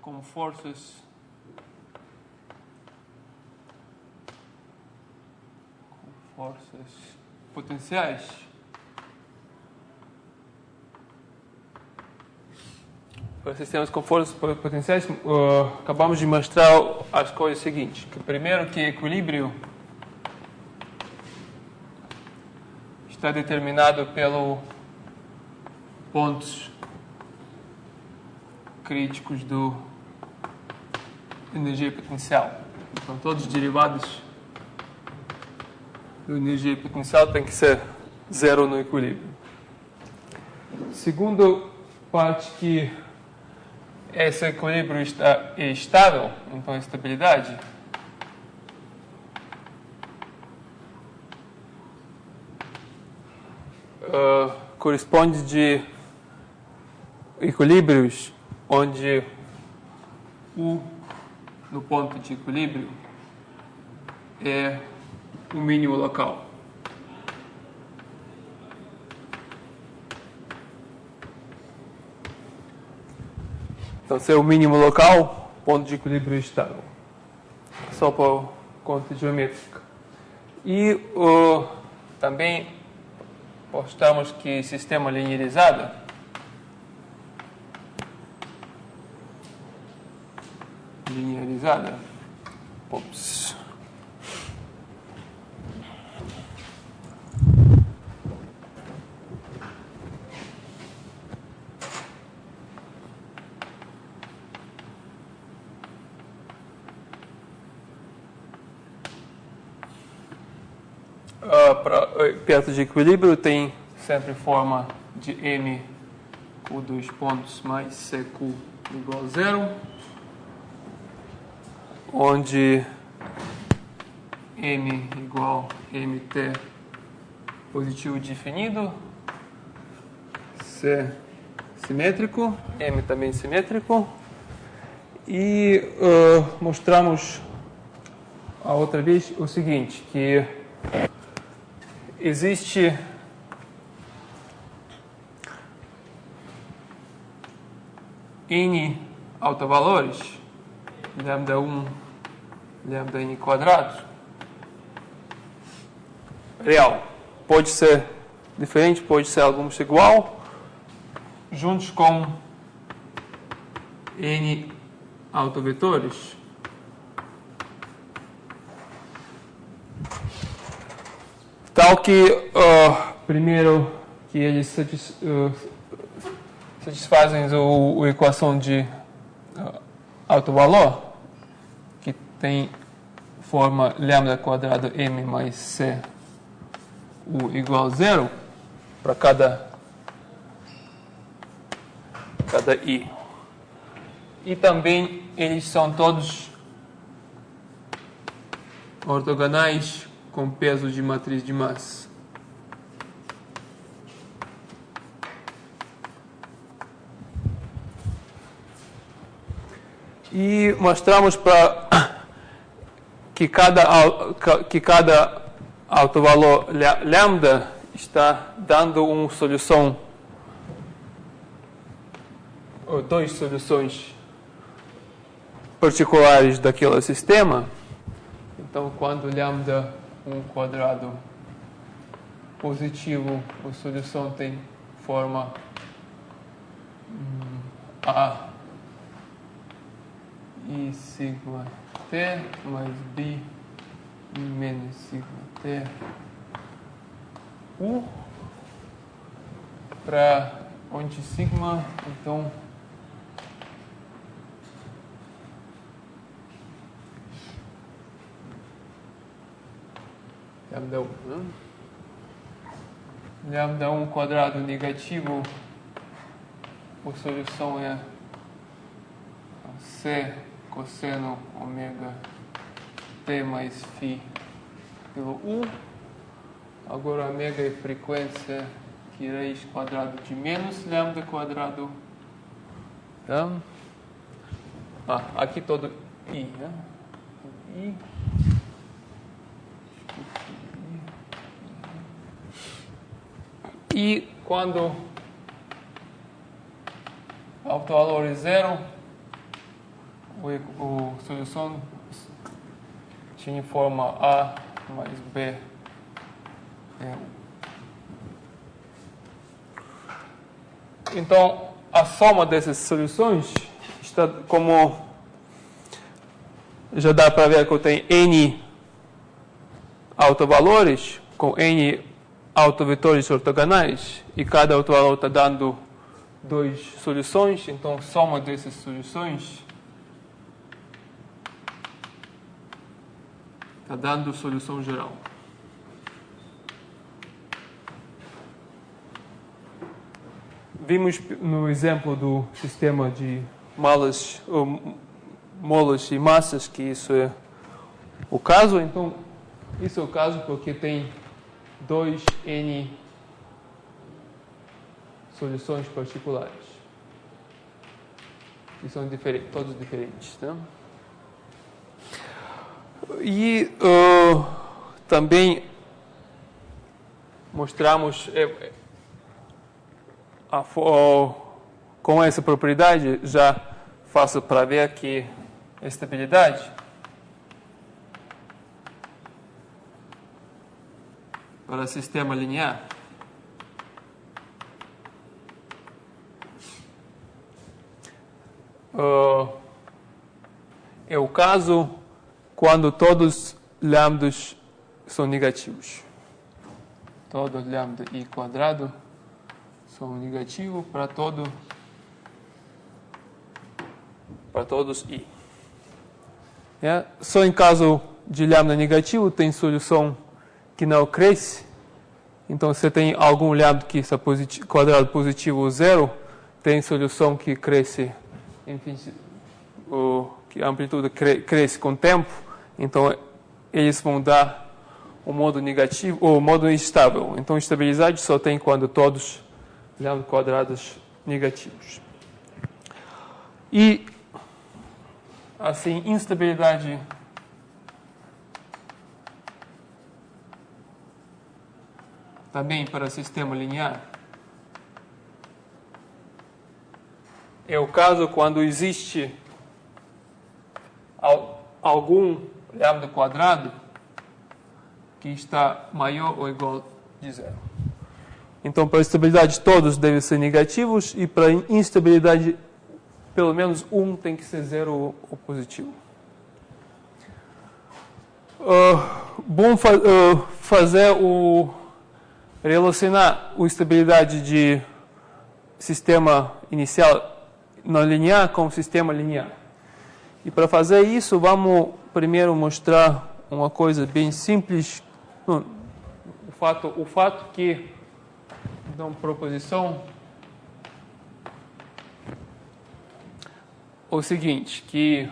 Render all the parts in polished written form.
com forças potenciais. Para sistemas com forças potenciais, acabamos de mostrar as coisas seguintes. Que primeiro, que equilíbrio está determinado pelos pontos críticos do energia potencial. Então, todos os derivados da energia potencial têm que ser zero no equilíbrio. Segundo parte, que esse equilíbrio é estável, então estabilidade. Corresponde de equilíbrios onde U no ponto de equilíbrio é o mínimo local. Então, se é o mínimo local, ponto de equilíbrio estável. Só por conta geométrica. E também mostramos que sistema linearizado ops, perto de equilíbrio tem sempre forma de M com 2 pontos mais CQ igual a zero, onde M igual MT positivo definido, C simétrico, M também simétrico, e mostramos a outra vez o seguinte, que existe N autovalores, lambda 1, lambda n quadrado, real. Pode ser diferente, pode ser alguns igual, juntos com N autovetores. Tal que, primeiro, que eles satisfazem a equação de autovalor, que tem forma lambda quadrado m mais c u igual a zero para cada i. E também eles são todos ortogonais com peso de matriz de massa. E mostramos que cada autovalor lambda está dando uma solução, ou duas soluções particulares daquele sistema. Então, quando lambda 1 quadrado positivo, a solução tem forma A I sigma t mais B menos sigma t U, para onde sigma, então, lambda 1 quadrado negativo, a solução é C cosseno ômega t mais φ pelo U. Agora ômega é frequência que raiz quadrado de menos lambda quadrado. Tá? Aqui todo I, né? I. E quando o autovalor é zero, solução tinha forma A mais B é U. Então, a soma dessas soluções está como... Já dá para ver que eu tenho N autovalores com N autovetores ortogonais e cada autovalor está dando 2 soluções. Então, a soma dessas soluções está dando solução geral. Vimos no exemplo do sistema de molas e massas que isso é o caso. Então, isso é o caso porque tem 2N soluções particulares. E são todos diferentes. Né? E também mostramos com essa propriedade já fácil para ver que a estabilidade para sistema linear é o caso quando todos lambdas são negativos. Todo lambda I quadrado são negativos para todos I. Só em caso de lambda negativo tem solução que não cresce. Então, se tem algum lambda que está quadrado positivo ou zero, tem solução que cresce, enfim, que a amplitude cresce com o tempo. Então, eles vão dar o modo negativo ou o modo instável. Então, estabilidade só tem quando todos lambda quadrados negativos. E assim, instabilidade também para sistema linear é o caso quando existe algum lambda quadrado que está maior ou igual de zero. Então, para estabilidade, todos devem ser negativos e para instabilidade, pelo menos um tem que ser zero ou positivo. Bom fazer relacionar a estabilidade de sistema inicial não linear com o sistema linear. E para fazer isso, vamos primeiro mostrar uma coisa bem simples. O fato que, então, proposição o seguinte, que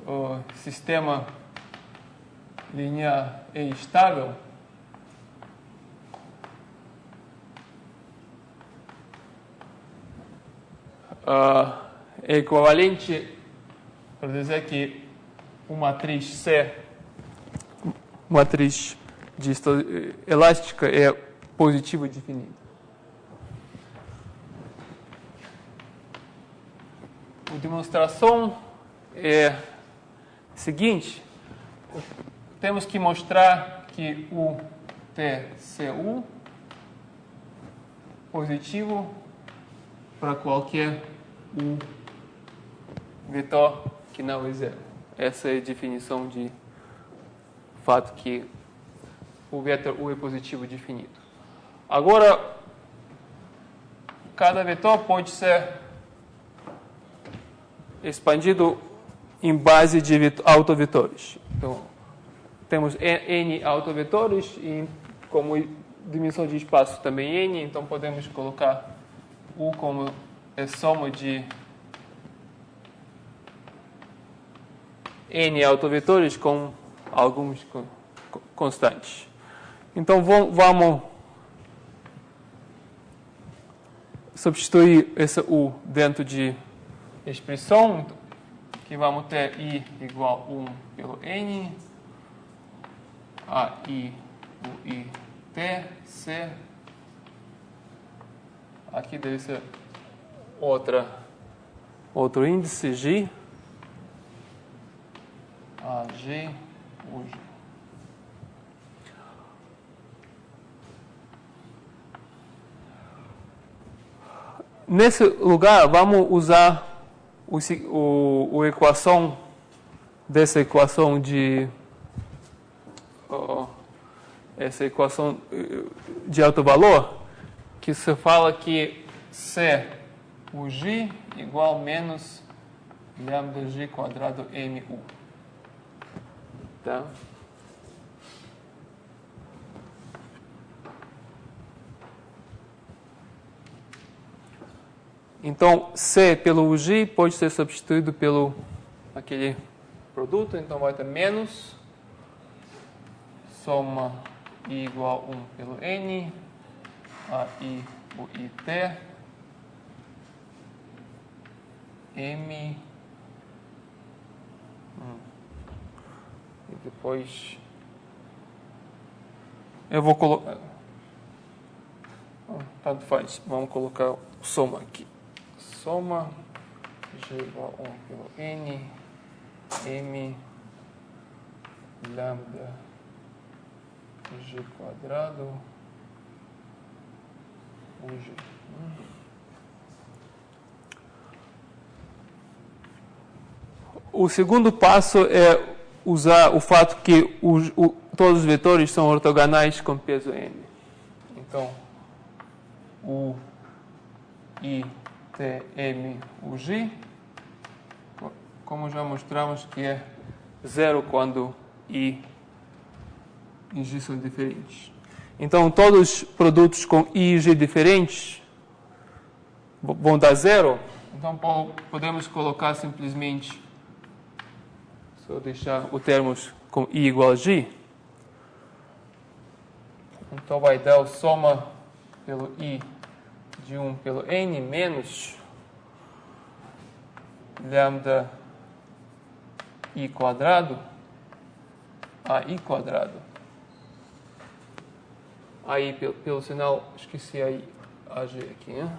o sistema linear é estável é equivalente para dizer que uma matriz C, matriz elástica, é positiva definida. A demonstração é a seguinte: temos que mostrar que o TCU positivo para qualquer U vetor que não é zero. Essa é a definição de fato que o vetor U é positivo definido. Agora, cada vetor pode ser expandido em base de autovetores. Então, temos N autovetores e como dimensão de espaço também N, então podemos colocar U como a soma de N autovetores com alguns constantes. Então, vamos substituir essa U dentro de expressão, que vamos ter I igual a 1 pelo N, a I do I T, C. Aqui deve ser outro índice, G. AG, UG. Nesse lugar, vamos usar a equação dessa equação essa equação de alto valor, que se fala que C UG igual a menos lambda G quadrado MU. Tá? Então, C pelo UG pode ser substituído pelo aquele produto, então vai ter menos soma I igual a 1 pelo N, AI o IT, M, e depois eu vou colocar, tanto faz, vamos colocar soma aqui. Soma G igual a 1 pelo N, M, lambda G quadrado, UG. O segundo passo é usar o fato que todos os vetores são ortogonais com peso n. Então, o I, T, M, U, G, como já mostramos que é zero quando I e G são diferentes. Então, todos os produtos com I e G diferentes vão dar zero. Então, podemos colocar simplesmente, só deixar o termos com I igual a G. Então, vai dar o soma pelo I de 1 pelo N menos lambda I quadrado AI quadrado. Aí, pelo sinal, esqueci aí AG aqui, né?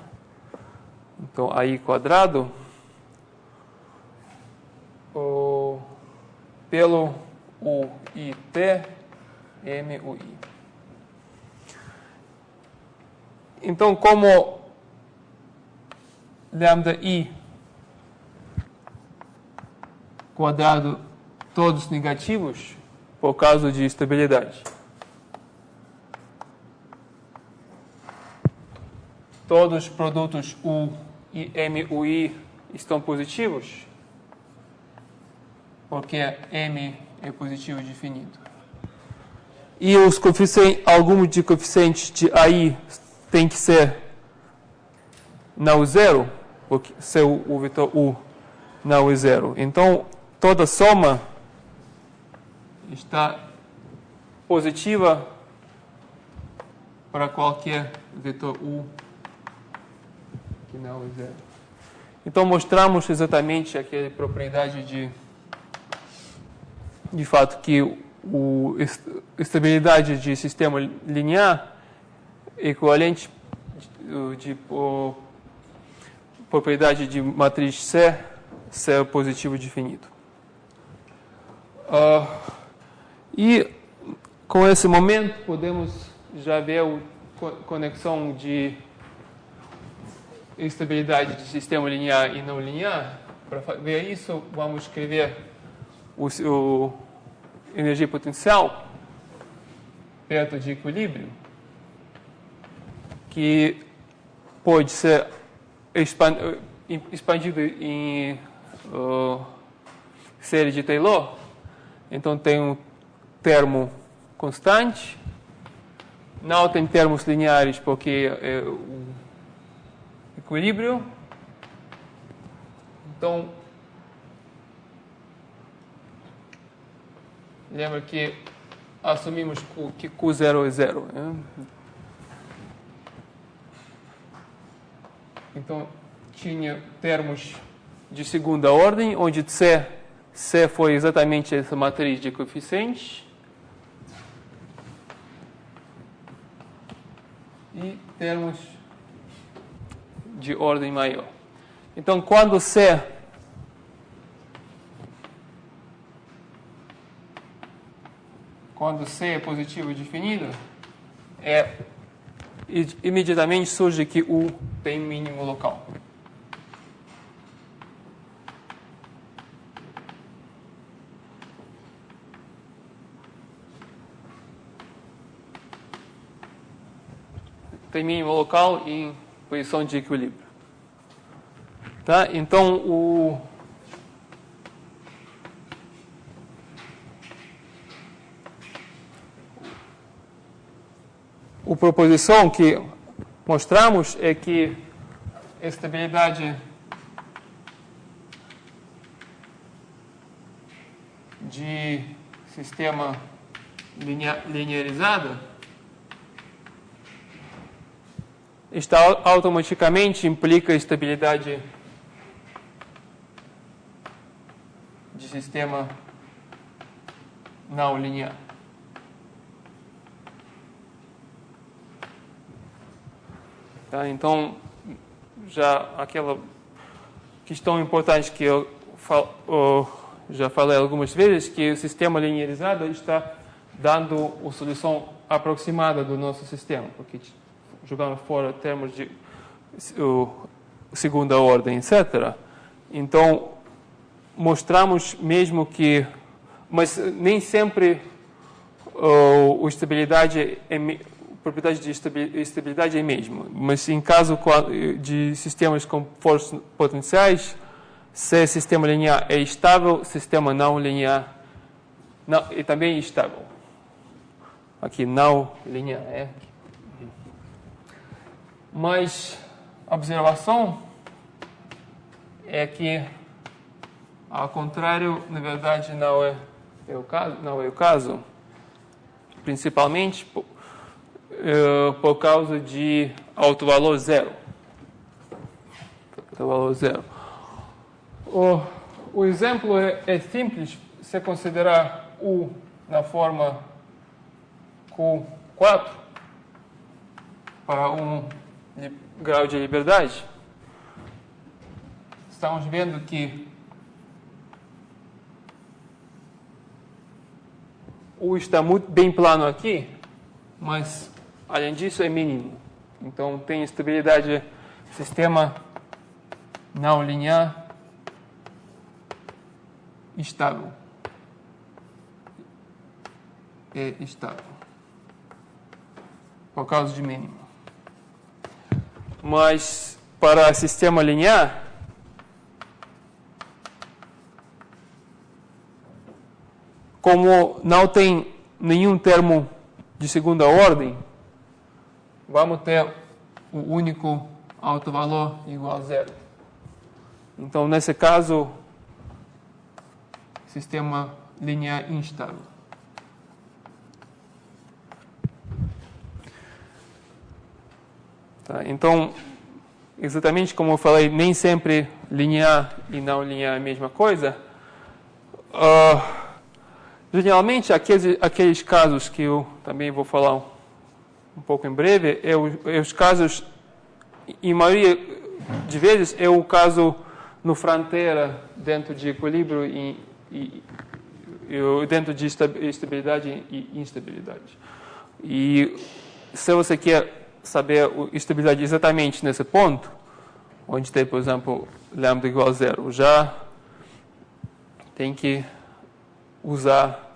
Então, AI quadrado pelo UIT MUI. Então, como lambda I quadrado todos negativos por causa de estabilidade. Todos os produtos U e MUI estão positivos, porque M é positivo definido. E os coeficientes, algum de coeficientes de AI tem que ser não zero, porque se o vetor U não é zero. Então, toda soma está positiva para qualquer vetor U que não é zero. Então, mostramos exatamente aquela propriedade de fato que a estabilidade de sistema linear é equivalente de propriedade de matriz C ser positivo definido. E com esse momento podemos já ver a conexão de estabilidade de sistema linear e não linear. Para ver isso, vamos escrever o energia potencial perto de equilíbrio, que pode ser expandido em série de Taylor. Então, tem um termo constante, não tem termos lineares porque é o equilíbrio. Então, lembra que assumimos que Q0 é zero, né? Então, tinha termos de segunda ordem, onde C foi exatamente essa matriz de coeficientes. E termos de ordem maior. Então, quando C quando C é positivo definido, imediatamente surge que U tem mínimo local. Tem mínimo local em posição de equilíbrio. Tá? Então, a proposição que mostramos é que a estabilidade de sistema linearizado automaticamente implica estabilidade de sistema não linear. Tá? Então, já aquela questão importante que eu já falei algumas vezes, que o sistema linearizado está dando a solução aproximada do nosso sistema, porque jogando fora termos de segunda ordem, etc. Então, mostramos mesmo que, mas nem sempre a estabilidade propriedade de estabilidade é a mesma, mas em caso de sistemas com forças potenciais, se o sistema linear é estável, o sistema não linear é também estável. Aqui, não linear. Mas a observação é que, ao contrário, na verdade, não é o caso, principalmente por causa de autovalor zero. Autovalor zero. O exemplo é simples se considerar U na forma Q4 para um grau de liberdade. Estamos vendo que U está muito bem plano aqui, mas além disso é mínimo. Então tem estabilidade sistema não linear estável. É estável. Por causa de mínimo. Mas para sistema linear, como não tem nenhum termo de segunda ordem, vamos ter o único autovalor igual a zero. Então, nesse caso, sistema linear instável. Tá? Então, exatamente como eu falei, nem sempre linear e não linear é a mesma coisa. Geralmente, aqueles casos que eu também vou falar um pouco em breve, os casos, em maioria de vezes, é o caso no fronteira dentro de equilíbrio e dentro de estabilidade e instabilidade. E se você quer saber a estabilidade exatamente nesse ponto, onde tem, por exemplo, lambda igual a zero, já tem que usar,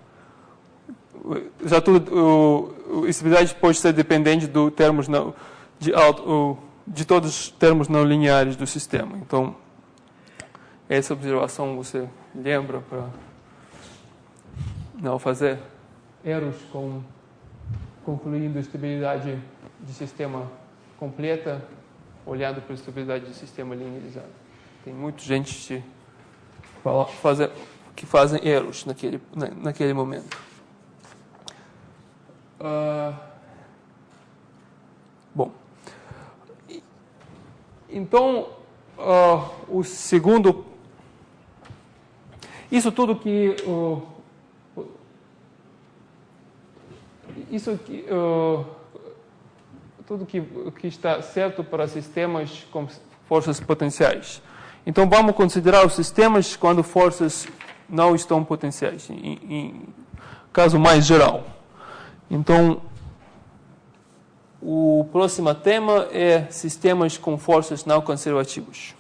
já tudo, a estabilidade pode ser dependente do termos não, de todos os termos não lineares do sistema. Então, essa observação você lembra para não fazer erros concluindo a estabilidade de sistema completa, olhando para a estabilidade de sistema linearizado. Tem muita gente que fazem erros naquele momento. Bom, então, o segundo, isso tudo que tudo que está certo para sistemas com forças potenciais. Então, vamos considerar os sistemas quando forças não estão potenciais, em caso mais geral. Então, o próximo tema é sistemas com forças não conservativas.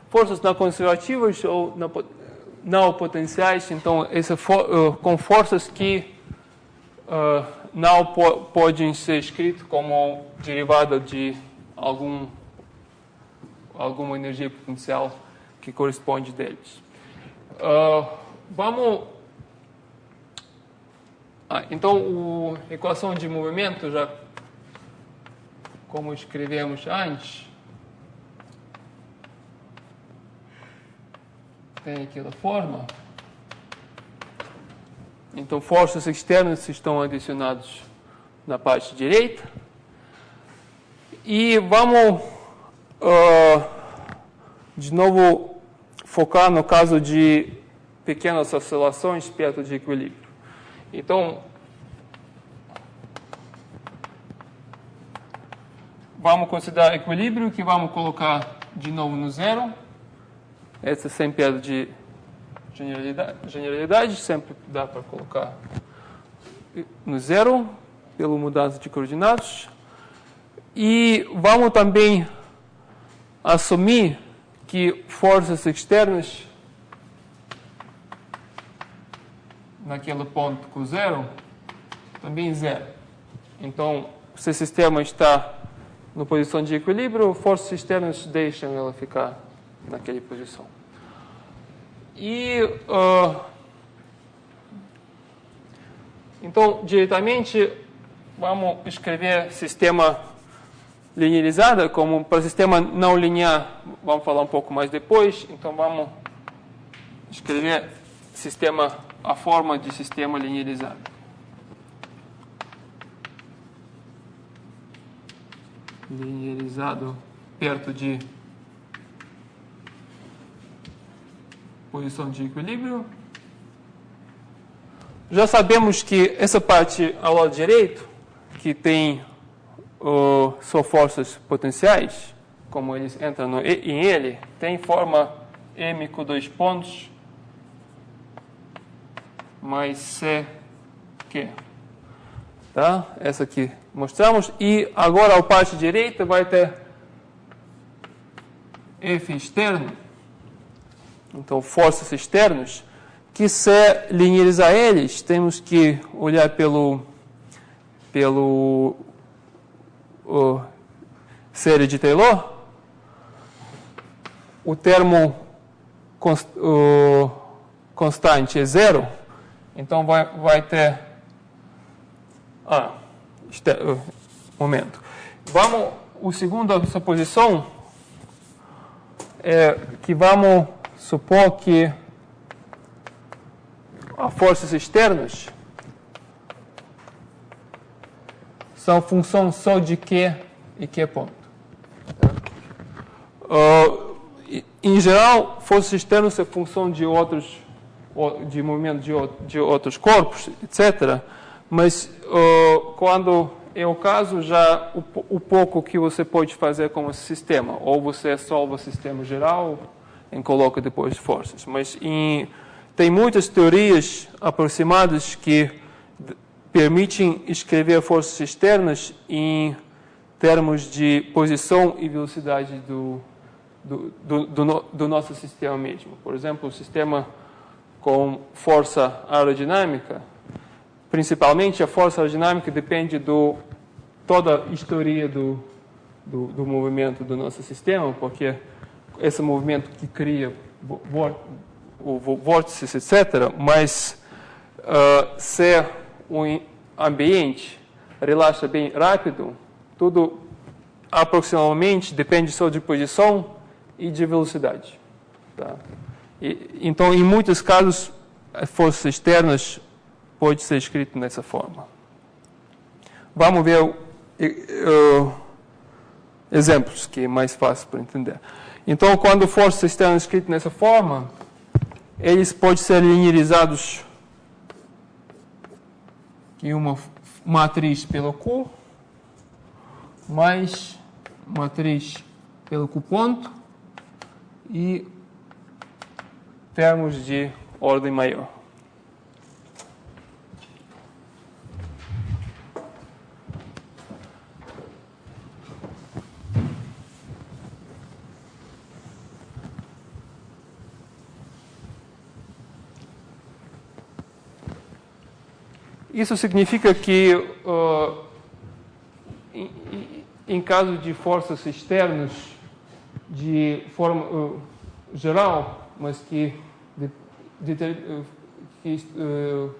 Forças não conservativas ou não potenciais, então, com forças que não podem ser escritas como derivada de alguma energia potencial que corresponde deles. Então, a equação de movimento, já como escrevemos antes, tem aquela forma. Então, forças externas estão adicionadas na parte direita. E vamos, de novo, focar no caso de pequenas oscilações perto de equilíbrio. Então, vamos considerar equilíbrio, que vamos colocar de novo no zero. Essa sem perda de generalidade, sempre dá para colocar no zero, pela mudança de coordenadas. E vamos também assumir que forças externas naquele ponto com zero, também zero. Então, se o sistema está na posição de equilíbrio, forças externas deixam ela ficar naquela posição. E, então, diretamente, vamos escrever sistema linearizado, como para sistema não linear, vamos falar um pouco mais depois. Então, vamos escrever a forma de sistema linearizado. Linearizado perto de posição de equilíbrio. Já sabemos que essa parte ao lado direito, que tem só forças potenciais, como eles entram em ele, tem forma M com 2 pontos mais CQ. Tá? Essa aqui mostramos. E agora a parte direita vai ter F externo. Então, forças externas, que se linearizar eles, temos que olhar pelo série de Taylor. O termo constante é zero, então vai ter... momento. A segunda suposição é que vamos supor que as forças externas são função só de Q e Q ponto. Em geral, forças externas são função de movimento de outros corpos, etc. Mas quando é o caso, já o pouco que você pode fazer com esse sistema, ou você solve o sistema geral e coloca depois forças. Mas tem muitas teorias aproximadas que permitem escrever forças externas em termos de posição e velocidade do nosso sistema mesmo. Por exemplo, o sistema com força aerodinâmica, principalmente a força aerodinâmica depende toda a história do movimento do nosso sistema, porque esse movimento que cria vórtices, etc., mas se o ambiente relaxa bem rápido, tudo aproximadamente depende só de posição e de velocidade. Tá? Então, em muitos casos, as forças externas pode ser escrito dessa forma. Vamos ver exemplos que é mais fácil para entender. Então, quando forças estão escritas nessa forma, eles podem ser linearizados em uma matriz pelo Q, mais matriz pelo Q ponto e termos de ordem maior. Isso significa que, em caso de forças externas de forma geral, mas que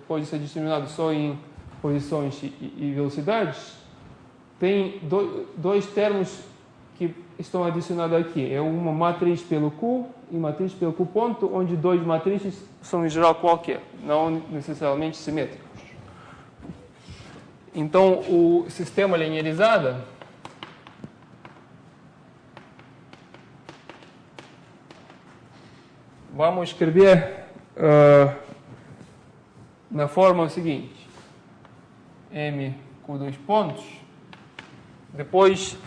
pode ser determinado só em posições e velocidades, tem dois termos que estão adicionados aqui. É uma matriz pelo Q e matriz pelo Q ponto, onde dois matrizes são em geral qualquer, não necessariamente simétricos. Então, o sistema linearizado vamos escrever na forma seguinte: M com dois pontos, depois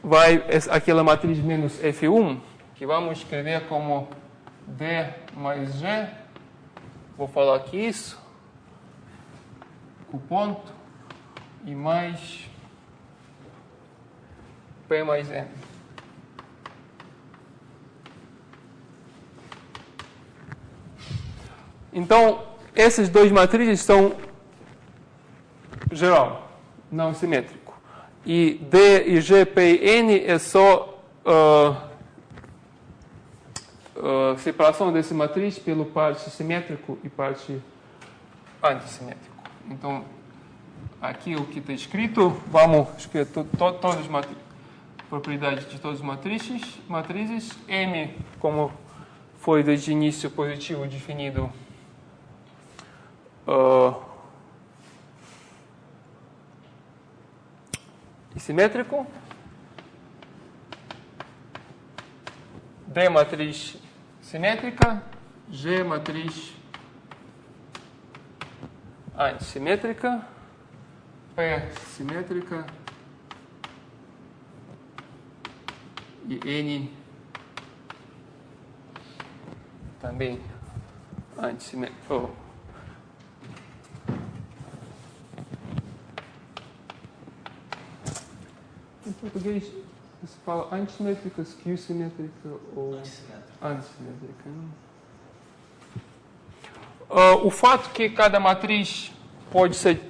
vai aquela matriz menos F1, que vamos escrever como D mais G, vou falar aqui isso, o ponto, e mais P mais M. Então, esses dois matrizes são geral, não simétrico. E D e G, P e N é só separação dessa matriz pelo parte simétrico e parte antissimétrico. Então, aqui o que está escrito, vamos escrever todas as propriedades de todas as matrizes. M, como foi desde o início positivo definido, e simétrico. D, matriz simétrica. G, matriz antissimétrica. P, simétrica. E N também antissimétrica. Em português se fala antissimétrica, skew-simétrica ou antissimétrica. O fato que cada matriz pode ser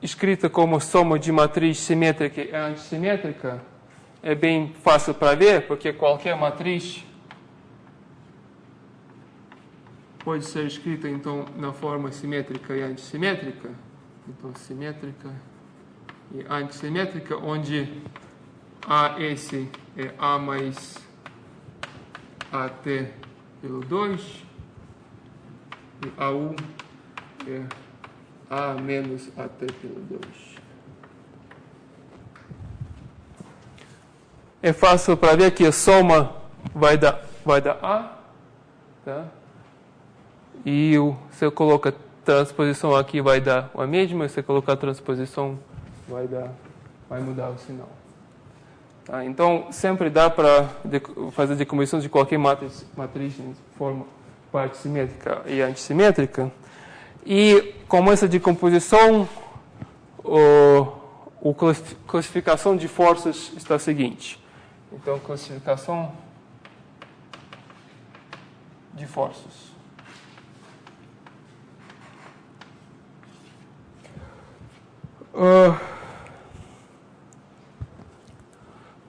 escrita como soma de matriz simétrica e antissimétrica é bem fácil para ver, porque qualquer matriz pode ser escrita então na forma simétrica e antissimétrica. Então, simétrica e antissimétrica, onde AS é A mais AT pelo 2 e AU é A menos AT pelo 2. É fácil para ver que a soma vai dar A, tá? E se eu colocar transposição aqui vai dar a mesma, se eu colocar transposição vai mudar o sinal. Tá? Então, sempre dá para fazer decomposição de qualquer matriz em forma parte simétrica e antissimétrica. E como essa decomposição, a classificação de forças está a seguinte. Então, classificação de forças.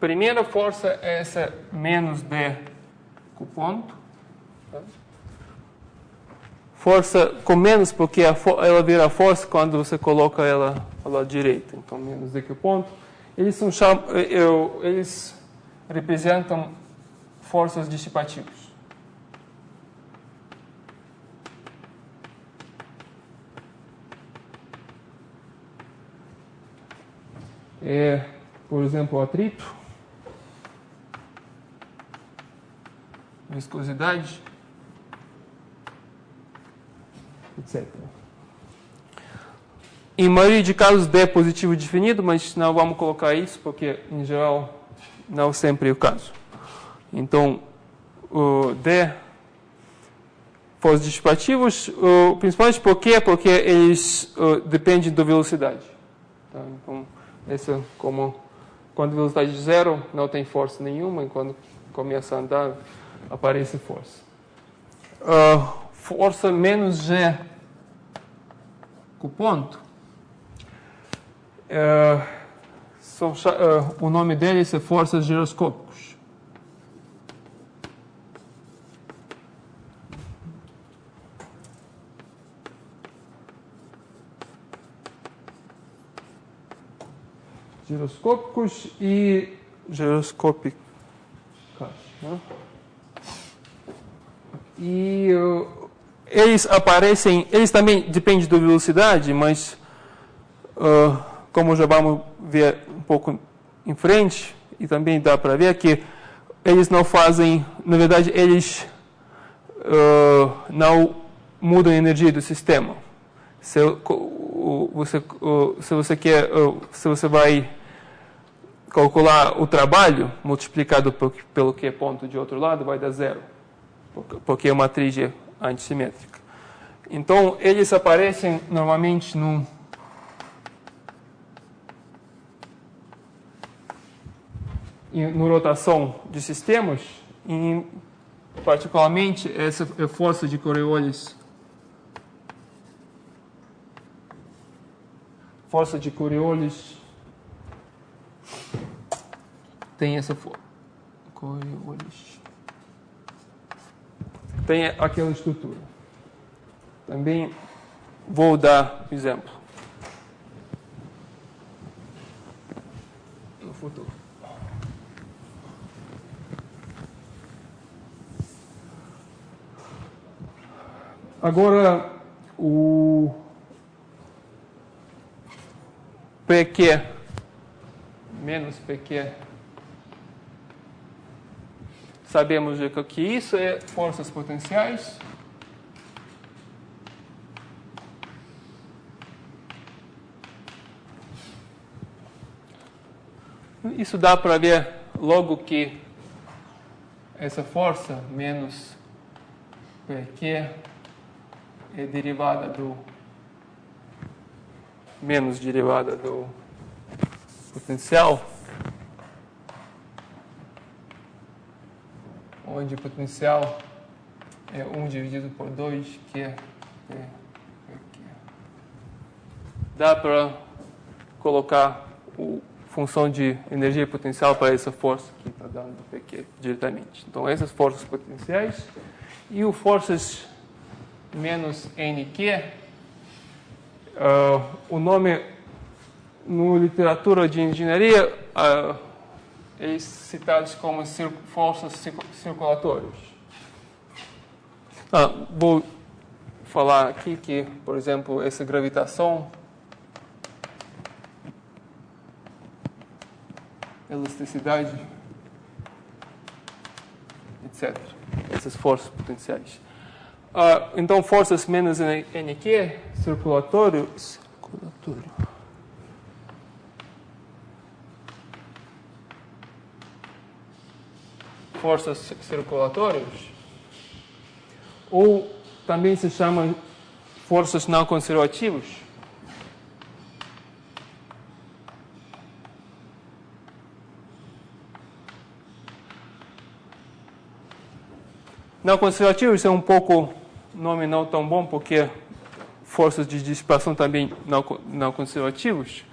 Primeira força é essa menos D com ponto. Força com menos, porque ela vira força quando você coloca ela ao lado direito. Então, menos D com ponto. Eles representam forças dissipativas. Por exemplo, o atrito. viscosidade, etc. Em maioria de casos, D é positivo definido, mas não vamos colocar isso, porque, em geral, não sempre é o caso. Então, o D, forças dissipativos, principalmente por quê? Porque eles dependem da velocidade. Tá? Então, essa, como quando a velocidade é zero, não tem força nenhuma, e quando começa a andar, aparece força. Força menos G com ponto. O nome deles é forças giroscópicas. Giroscópicos e giroscópicas. Né? E eles aparecem, eles também dependem da velocidade, mas como já vamos ver um pouco em frente, e também dá para ver que eles não fazem, na verdade, eles não mudam a energia do sistema. Se você vai calcular o trabalho multiplicado pelo que é ponto de outro lado, vai dar zero, porque a matriz é antissimétrica. Então, eles aparecem normalmente no rotação de sistemas, e particularmente essa é a força de Coriolis. Força de Coriolis tem essa força. Coriolis tem aquela estrutura. Também vou dar exemplo no futuro. Agora, o PQ menos PQ, sabemos que isso é forças potenciais. Isso dá para ver logo que essa força menos PQ é derivada do menos derivada do potencial, onde o potencial é 1 dividido por 2, que é PQ. Dá para colocar a função de energia potencial para essa força que está dando PQ diretamente. Então, essas forças potenciais e o forças menos NQ, o nome na literatura de engenharia é citados como forças circulatórias. Vou falar aqui que, por exemplo, essa gravitação, elasticidade, etc. Essas forças potenciais. Então, forças menos NQ, circulatório. Forças circulatórias, ou também se chama forças não conservativas. Não conservativos é um pouco nome não tão bom, porque forças de dissipação também não conservativos,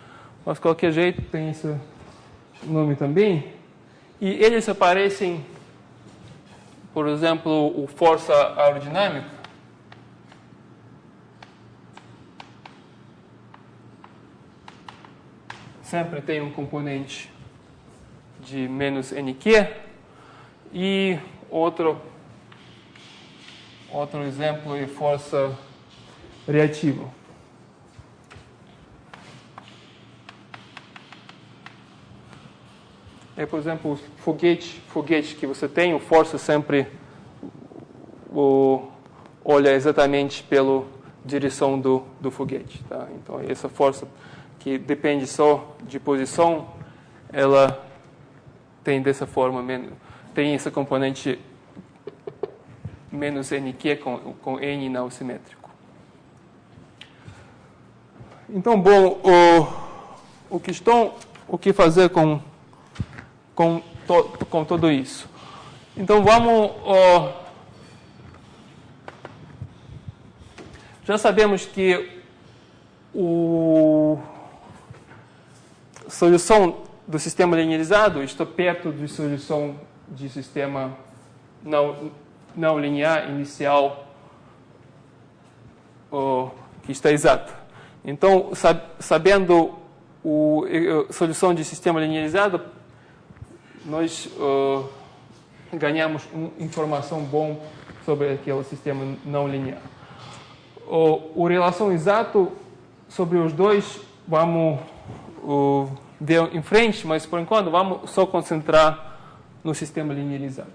mas de qualquer jeito tem esse nome também. E eles aparecem, por exemplo, o força aerodinâmica. Sempre tem um componente de menos NQ. E outro exemplo é força reativa. Por exemplo, foguete que você tem, o força sempre olha exatamente pela direção do foguete. Tá? Então, essa força que depende só de posição, ela tem dessa forma, tem esse componente menos NQ com N não simétrico. Então, bom, o que fazer com tudo isso? Então, vamos... já sabemos que a solução do sistema linearizado está perto de solução de sistema não linear inicial que está exato. Então, sabendo a solução de sistema linearizado, nós ganhamos uma informação boa sobre aquele sistema não linear. A relação exata sobre os dois vamos ver em frente, mas por enquanto vamos só concentrar no sistema linearizado.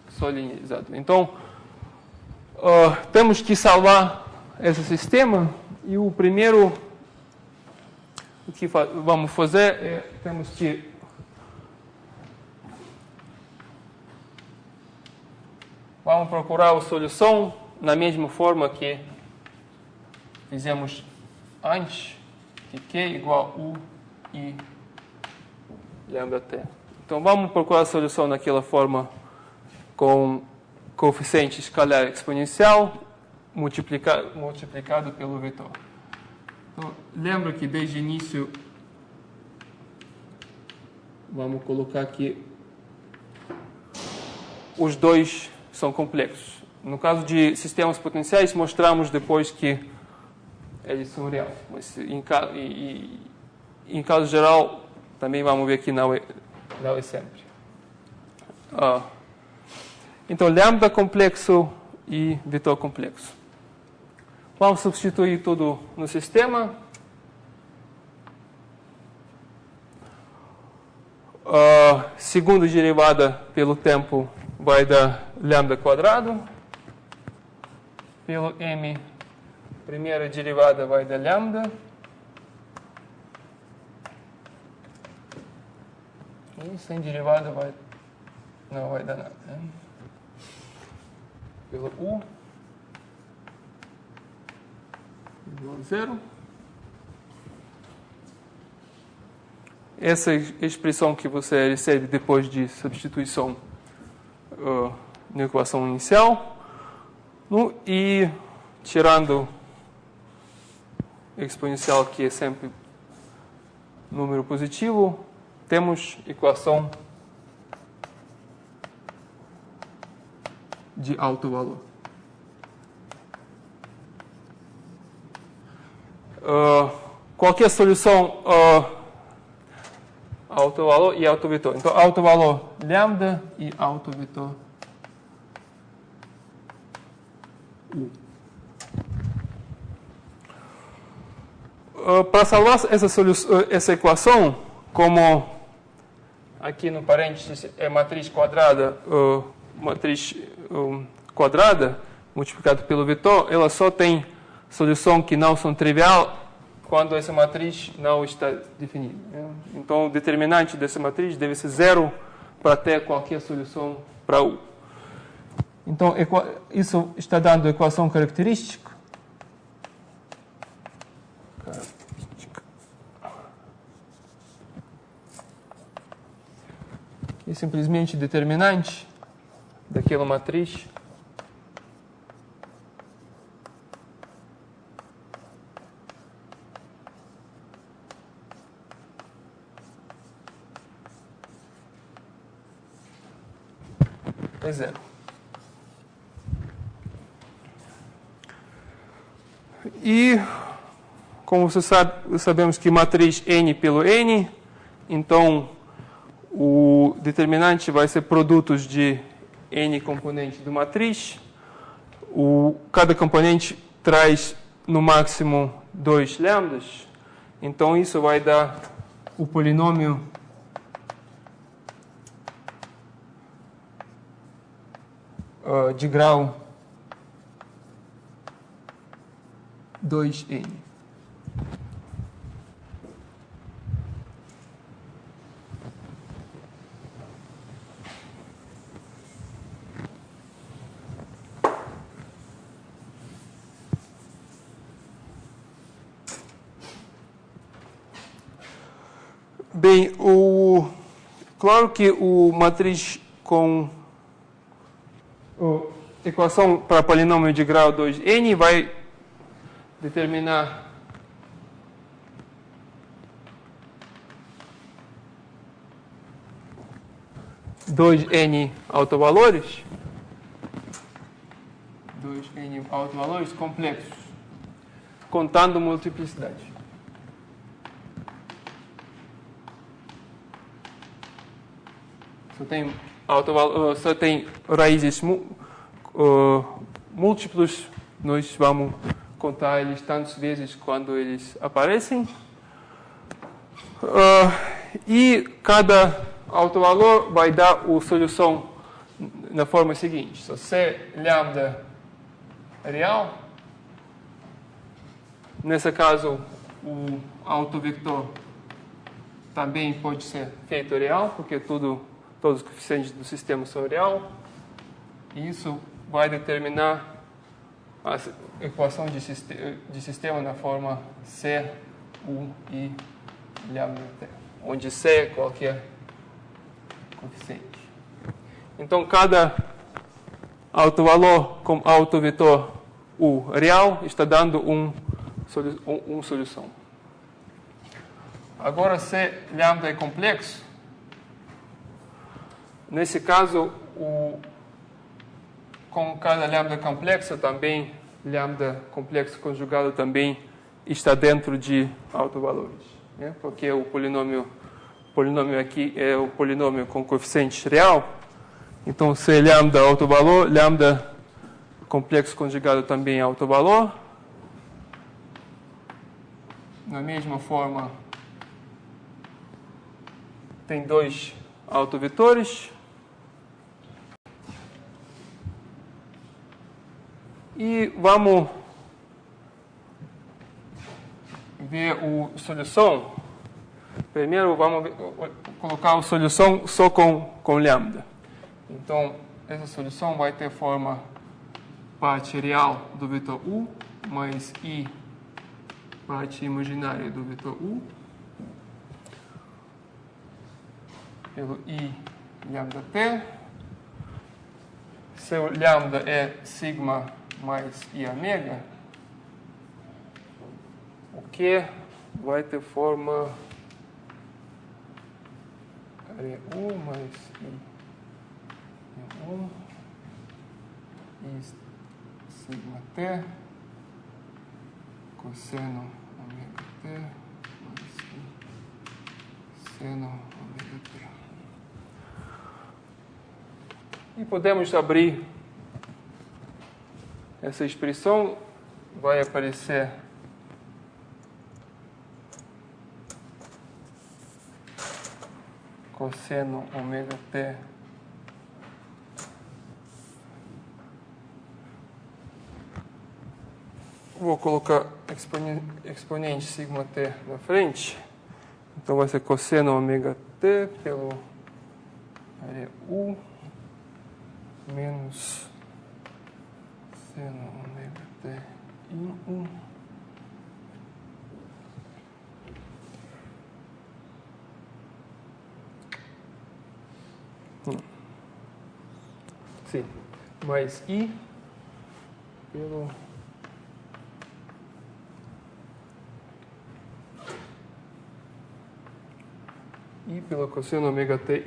Só linearizado. Então, temos que salvar esse sistema e o primeiro que vamos fazer é temos que vamos procurar a solução na mesma forma que fizemos antes, que Q igual a U e lambda T. Então, vamos procurar a solução naquela forma com coeficiente escalar exponencial multiplicado pelo vetor. Então, lembra que desde o início vamos colocar que os dois são complexos. No caso de sistemas potenciais, mostramos depois que eles são reais. Mas em caso geral, também vamos ver que não é sempre. Então, lambda complexo e vetor complexo. Vamos substituir tudo no sistema. Segunda derivada pelo tempo vai dar lambda quadrado. Pelo m, primeira derivada vai dar lambda. E sem derivada não vai dar nada. Né? Pelo u igual a 0. Essa é a expressão que você recebe depois de substituição na equação inicial. E tirando exponencial, que é sempre número positivo, temos equação de alto valor. Qualquer solução alto valor e alto vetor. Então, alto valor lambda e alto vetor U. Para salvar essa equação, como aqui no parênteses é matriz quadrada multiplicada pelo vetor, ela só tem solução que não são trivial quando essa matriz não está definida. Então, o determinante dessa matriz deve ser 0 para ter qualquer solução para U. Então, isso está dando a equação característica. E simplesmente determinante daquela matriz é 0. E, como você sabe, sabemos que matriz N pelo N, então o determinante vai ser produtos de N componentes da matriz. Cada componente traz, no máximo, 2 lambdas. Então, isso vai dar o polinômio de grau 2n. Bem, claro que o matriz com equação para polinômio de grau 2n vai determinar dois n autovalores complexos, contando multiplicidade. Só tem raízes múltiplos, nós vamos contar eles tantas vezes quando eles aparecem. E cada autovalor vai dar a solução na forma seguinte. Se é lambda real, nesse caso o autovector também pode ser feito real, porque todos os coeficientes do sistema são real. E isso vai determinar a equação de sistema na forma C, U e lambda T, onde C é qualquer coeficiente. Então, cada autovalor com autovetor U real está dando uma solução. Agora, se lambda é complexo, nesse caso, com cada lambda complexa também, lambda complexo conjugado também está dentro de autovalores, né? Porque o polinômio aqui é o polinômio com coeficiente real. Então, se lambda é autovalor, lambda complexo conjugado também é autovalor. Da mesma forma, tem dois autovetores. E vamos ver a solução. Primeiro, vamos colocar a solução só com lambda. Então, essa solução vai ter forma parte real do vetor U mais I parte imaginária do vetor U pelo I lambda T. Se o lambda é sigma mais I ômega, o que vai ter forma U mais I1 e sigma T cosseno ômega T mais I seno ômega T. E podemos abrir essa expressão, vai aparecer cosseno ômega T vou colocar exponente sigma T na frente, então vai ser cosseno ômega T pelo área U menos seno ômega T em 1 sim, mais I pelo cosseno ômega T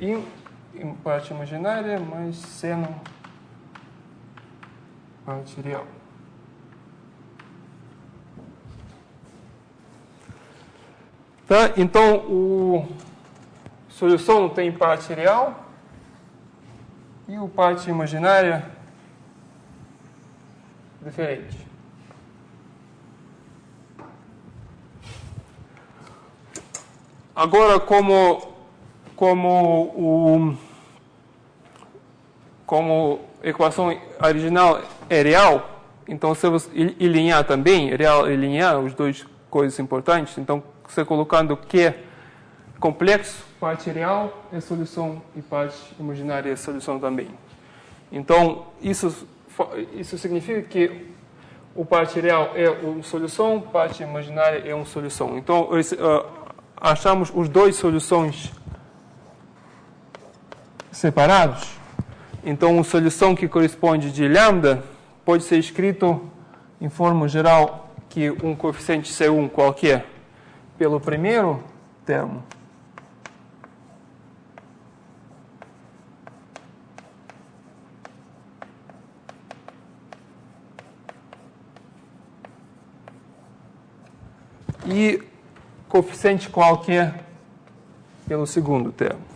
em parte imaginária mais seno parte real. Tá? Então, a solução tem parte real e a parte imaginária diferente. Agora, como a equação original é real, Então, se você, e linear também, real e linear, os dois coisas importantes. Então, você colocando que é complexo, parte real é solução e parte imaginária é solução também. Então, isso significa que o parte real é uma solução, parte imaginária é uma solução. Então, achamos os dois soluções separados. Então, uma solução que corresponde de lambda pode ser escrito em forma geral que um coeficiente C1 qualquer pelo primeiro termo e coeficiente qualquer pelo segundo termo.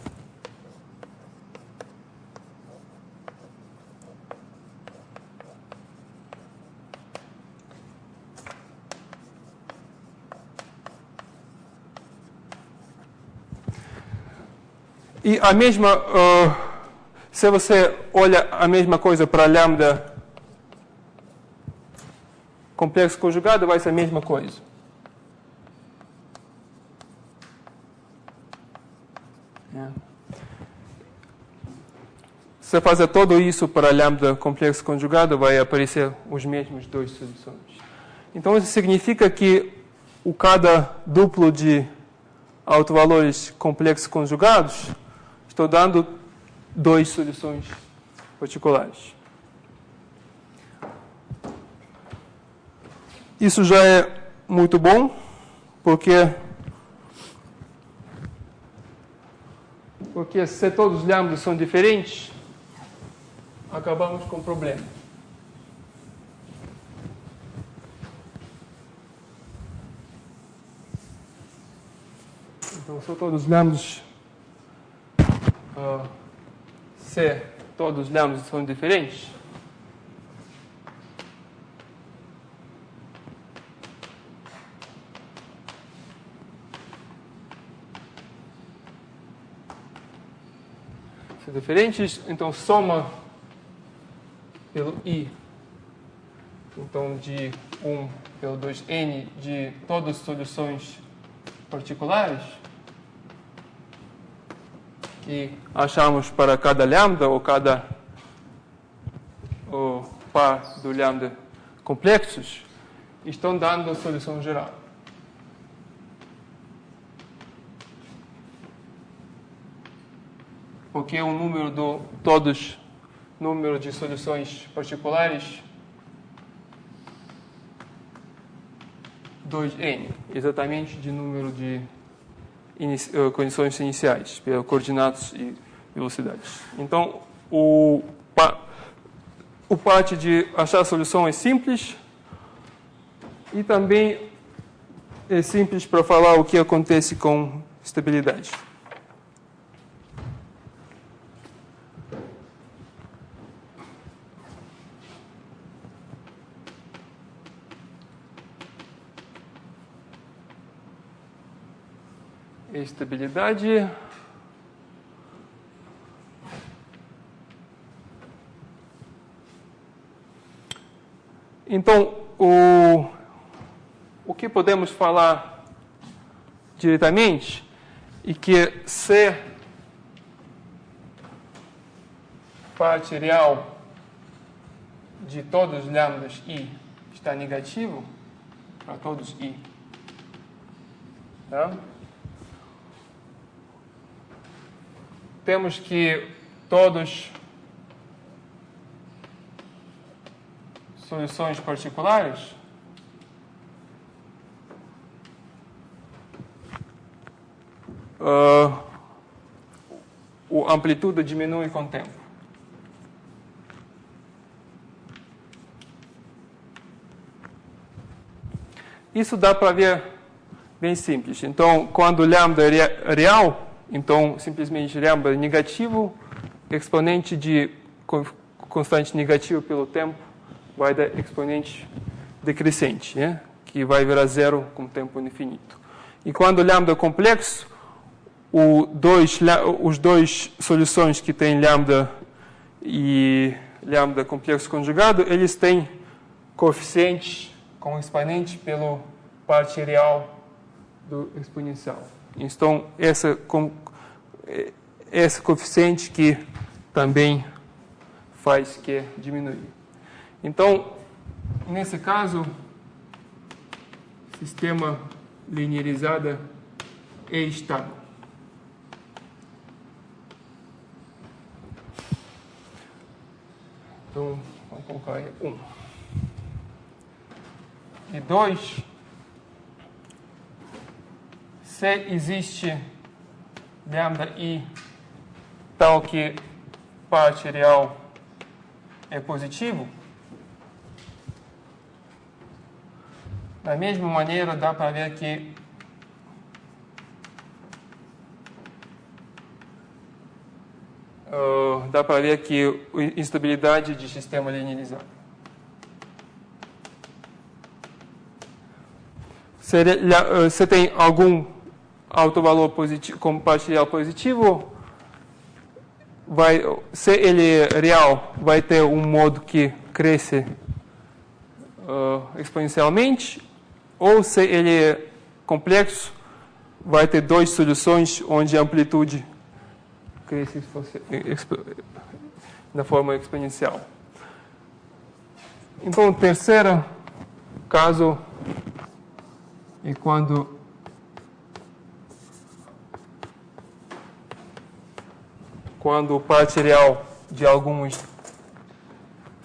E a mesma, se você olha a mesma coisa para lambda complexo conjugado, vai ser a mesma coisa. Se fazer tudo isso para lambda complexo conjugado, vai aparecer os mesmos duas soluções. Então, isso significa que o cada duplo de autovalores complexos conjugados estou dando duas soluções particulares. Isso já é muito bom, porque se todos os lambdas são diferentes, acabamos com o problema. Então, se todos os lambdas se todos os lambdas são diferentes, então soma pelo I, então de 1 pelo 2n de todas as soluções particulares que achamos para cada lambda ou cada par do lambda complexos, estão dando a solução geral. Porque o número de soluções particulares 2n, exatamente de número de condições iniciais, pelas coordenadas e velocidades. Então, o parte de achar a solução é simples e também é simples para falar o que acontece com estabilidade. Estabilidade. Então, o que podemos falar diretamente é que se parte real de todos os lambdas I está negativo, para todos I, tá? Temos que todas soluções particulares a amplitude diminui com o tempo. Isso dá para ver bem simples. Então, quando lambda é real, então, simplesmente lambda negativo, exponente de constante negativo pelo tempo vai dar exponente decrescente, né? Que vai virar zero com tempo infinito. E quando lambda é complexo, os dois soluções que têm lambda e lambda complexo conjugado, eles têm coeficiente com exponente pelo parte real do exponencial. Então, esse coeficiente que também faz que diminuir. Então, nesse caso, sistema linearizado é estável. Então, vamos colocar aí 1. E 2, se existe λi tal que parte real é positivo, da mesma maneira dá para ver que a instabilidade de sistema linearizado. Se tem algum autovalor positivo, como parte real positivo, se ele é real, vai ter um modo que cresce exponencialmente, ou se ele é complexo, vai ter duas soluções onde a amplitude cresce da forma exponencial. Então, o terceiro caso é quando o parte real de alguns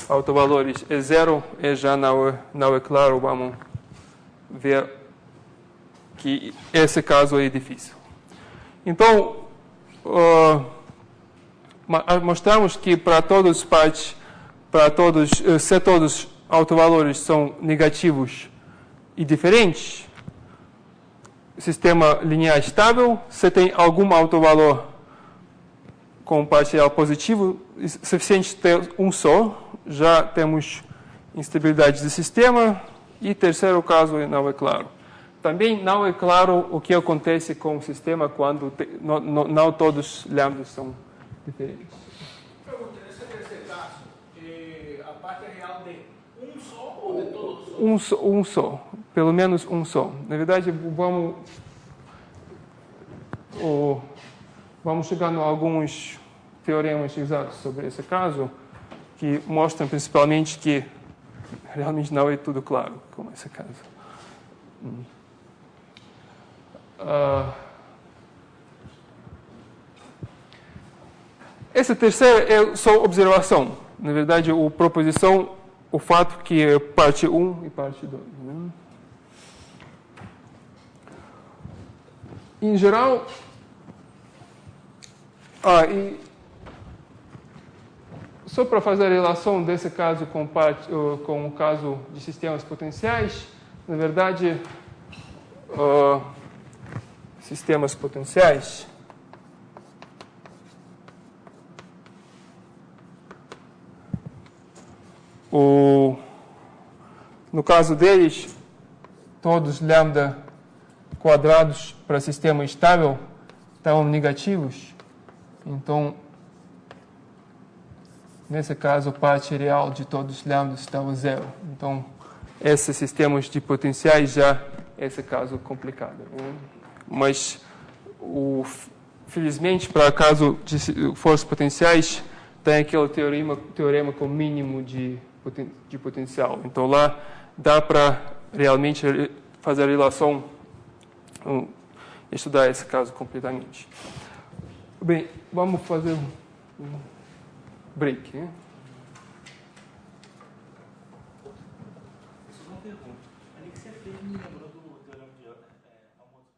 autovalores é zero, e já não é claro, vamos ver que esse caso é difícil. Então, mostramos que se todos os autovalores são negativos e diferentes, sistema linear estável, se tem algum autovalor com parte real positivo, suficiente ter um só, já temos instabilidade do sistema, e terceiro caso não é claro. Também não é claro o que acontece com o sistema quando não todos os lambdas são diferentes. Pergunta, nesse terceiro caso, a parte real de um só ou de todos? Um só, pelo menos um só. Na verdade, vamos chegar a alguns teoremas exatos sobre esse caso, que mostram principalmente que realmente não é tudo claro com esse caso. Esse terceiro é só observação. Na verdade, a proposição, o fato que é parte 1 e parte 2. Né? Em geral, e só para fazer a relação desse caso com o caso de sistemas potenciais, na verdade, sistemas potenciais no caso deles, todos lambda quadrados para sistema estável estão negativos. Então, nesse caso, a parte real de todos os lambdas estava zero. Então, esses sistemas de potenciais já esse caso complicado. Né? Mas, felizmente, para caso de forças potenciais, tem aquele teorema com mínimo de potencial. Então, lá dá para realmente fazer a relação, estudar esse caso completamente. Bem, vamos fazer um break. Né? Só uma pergunta. Ali que você fez me lembrou do teorema de Helmholtz.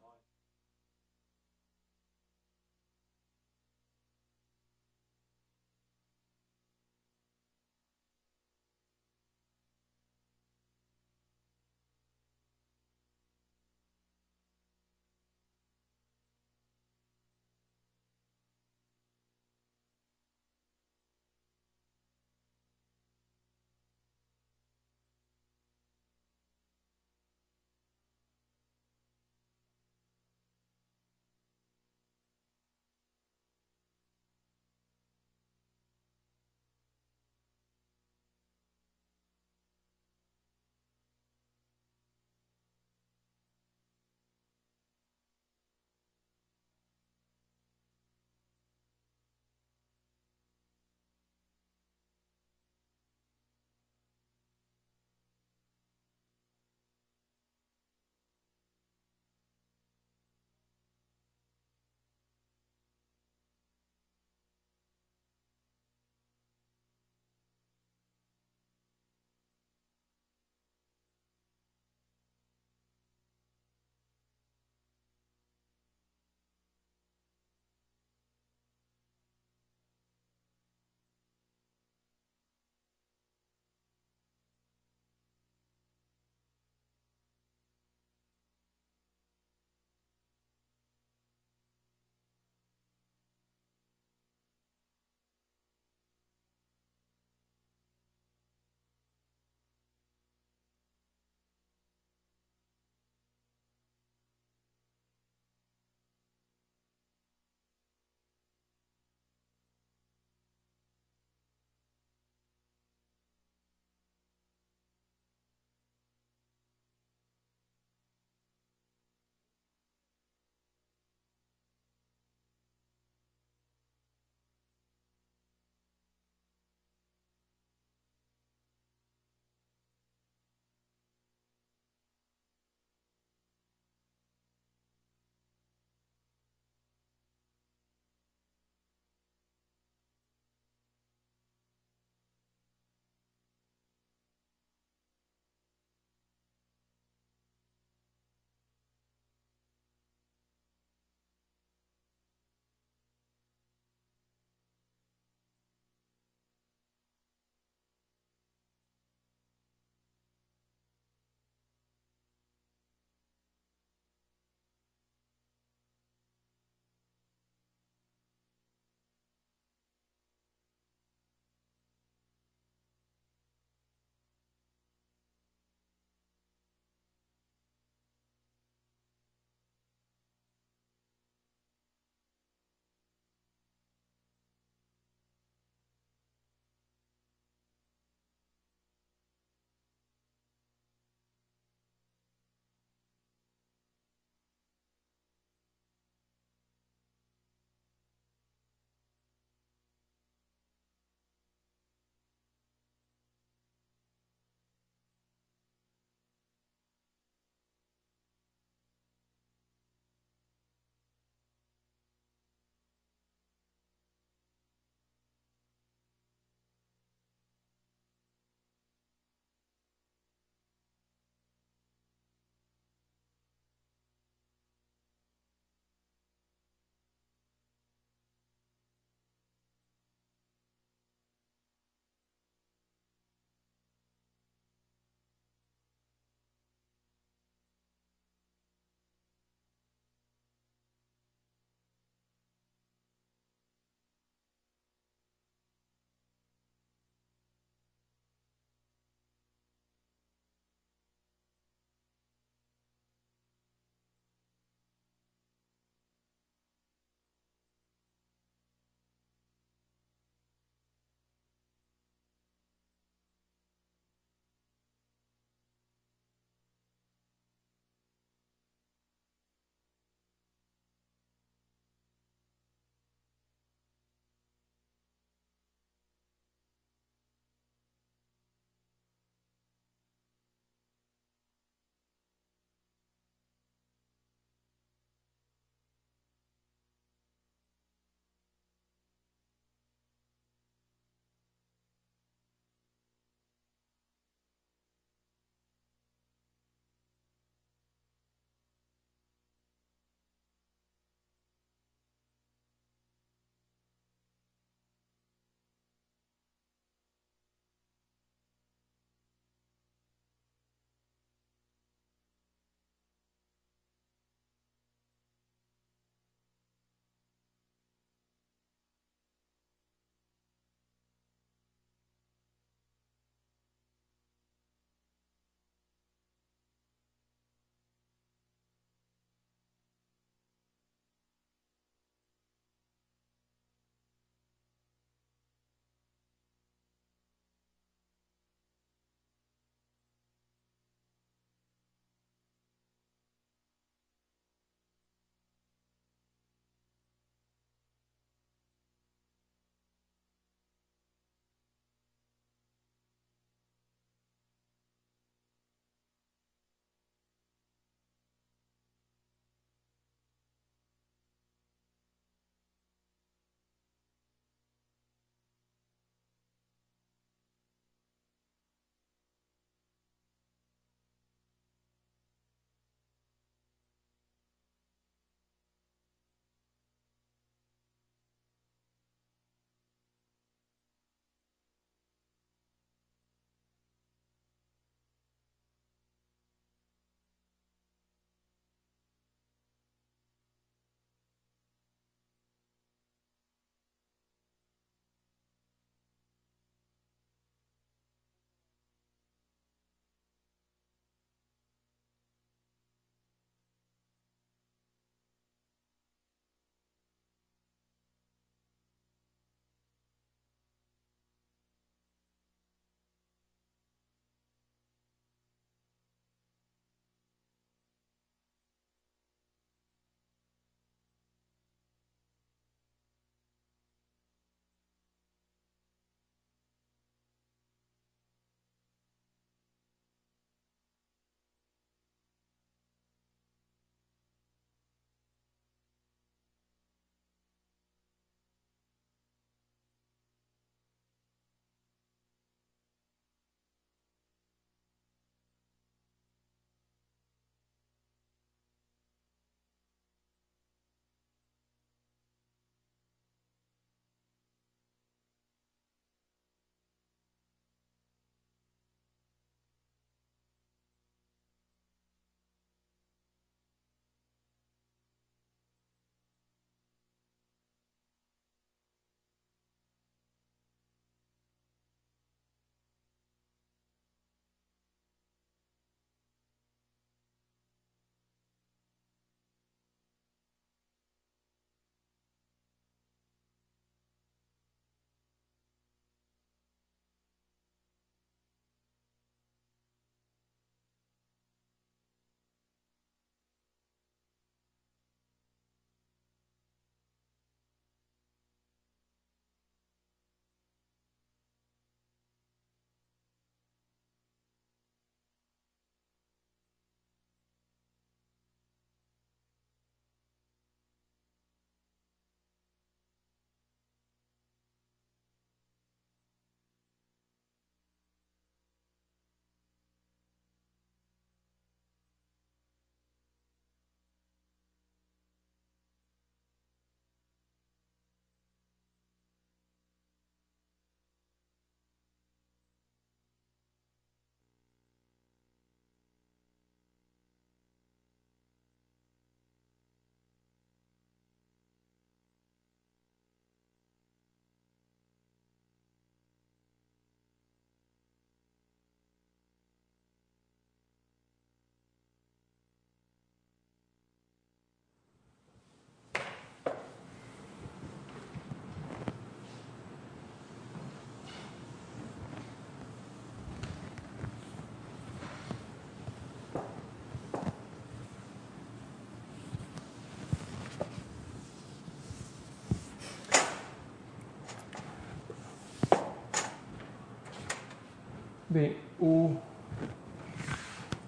Bem,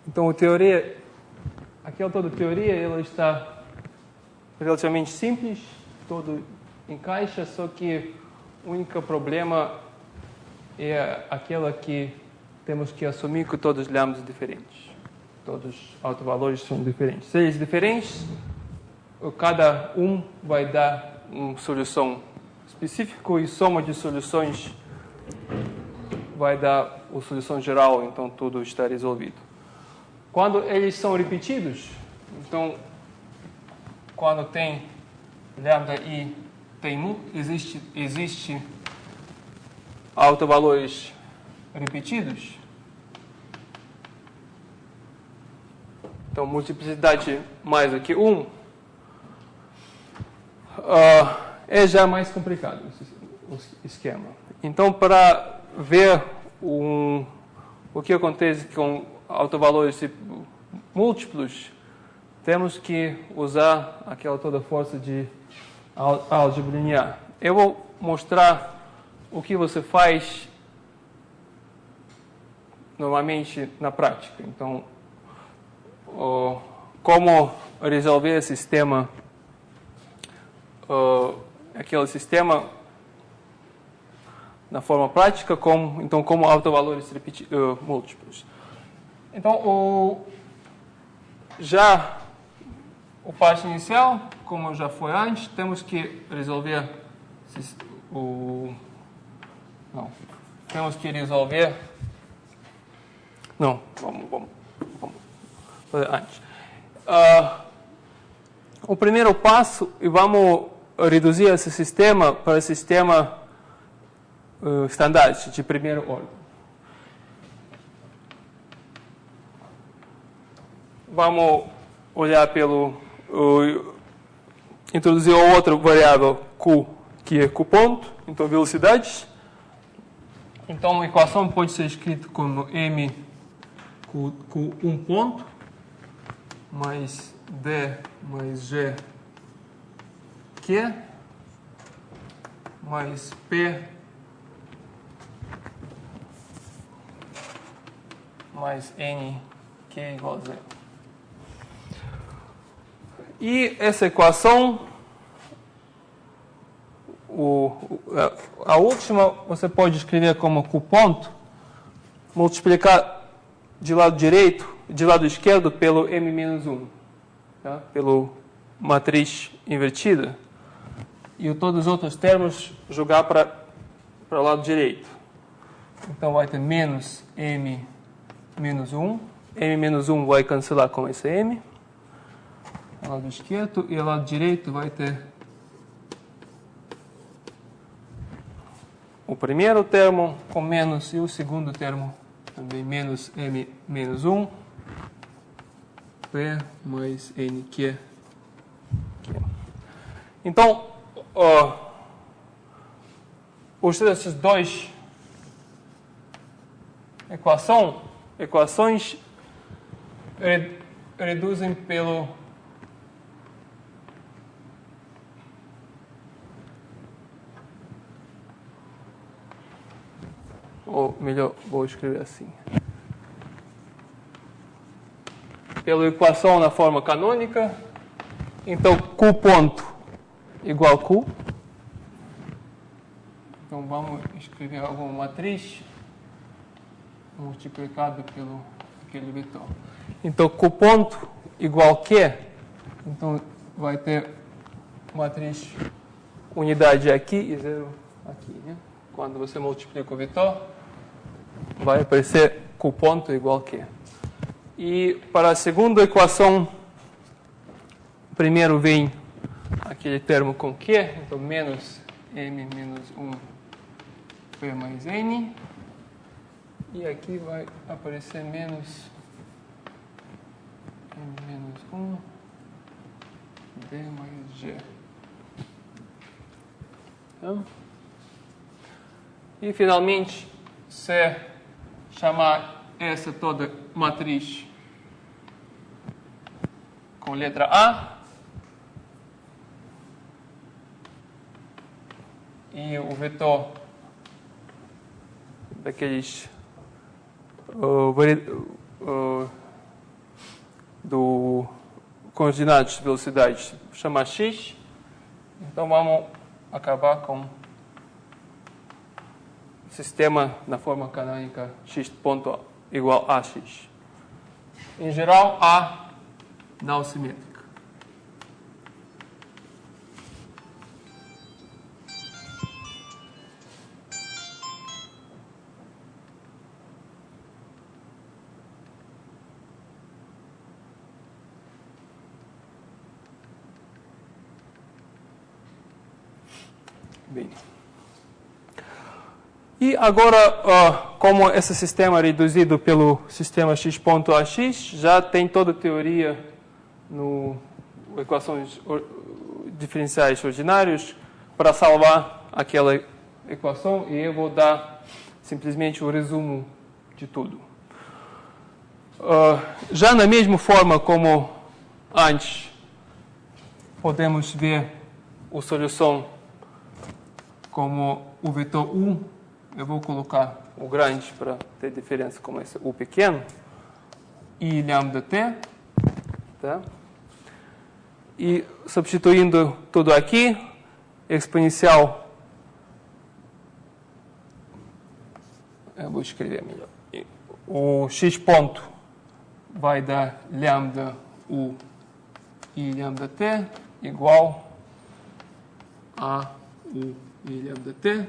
então a teoria, aquela toda teoria, ela está relativamente simples, todo encaixa, só que o único problema é aquela que temos que assumir que todos os lambdas diferentes. Todos os autovalores são diferentes. Se eles diferentes, cada um vai dar uma solução específica e soma de soluções vai dar a solução geral, então tudo está resolvido. Quando eles são repetidos, então, quando tem lambda i existe autovalores repetidos, então multiplicidade mais do que 1, é já mais complicado o esquema. Então, para ver o que acontece com autovalores múltiplos, temos que usar aquela toda força de álgebra linear. Eu vou mostrar o que você faz normalmente na prática. Então, como resolver esse sistema, aquele sistema na forma prática, como autovalores múltiplos. Então, já o passo inicial, como já foi antes, temos que resolver vamos fazer antes. O primeiro passo, e vamos reduzir esse sistema para sistema standard de primeira ordem. Vamos olhar introduzir outra variável Q, que é Q ponto, então velocidades. Então a equação pode ser escrita como M Q1 ponto mais D mais G Q mais P mais N Q igual a 0. E essa equação, a última, você pode escrever como Q ponto, multiplicar de lado direito, de lado esquerdo, pelo M-1, tá? Pelo matriz invertida, e todos os outros termos jogar para o lado direito. Então vai ter menos M-1, M-1 vai cancelar com esse M, ao lado esquerdo, e ao lado direito vai ter o primeiro termo com menos e o segundo termo também menos M-1, P mais NQ. Então, essas duas equações reduzem pelo ou melhor, vou escrever assim. Pela equação na forma canônica, então Q ponto igual a Q. Então vamos escrever alguma matriz multiplicado pelo aquele vetor. Então Q ponto igual a Q. Então vai ter matriz unidade aqui e zero aqui, né? Quando você multiplica o vetor, vai aparecer Q ponto igual a Q. E para a segunda equação, primeiro vem aquele termo com Q, então menos M menos 1 P mais N. E aqui vai aparecer menos M menos 1 D mais G. Então, e finalmente, se chamar essa toda matriz com letra A e o vetor daqueles do coordenadas de velocidade, chamar x. Então vamos acabar com o sistema na forma canônica x ponto igual a x. Em geral, A não simétrica. Bem. E agora, como esse sistema é reduzido pelo sistema x ponto a x, já tem toda a teoria no equações diferenciais ordinárias para salvar aquela equação, e eu vou dar simplesmente o resumo de tudo. Já na mesma forma como antes, podemos ver a solução como o vetor U. Eu vou colocar o grande para ter diferença com esse U pequeno. I lambda t. Tá? E substituindo tudo aqui, exponencial. Eu vou escrever melhor. O x ponto vai dar lambda U I lambda t igual a U I lambda t.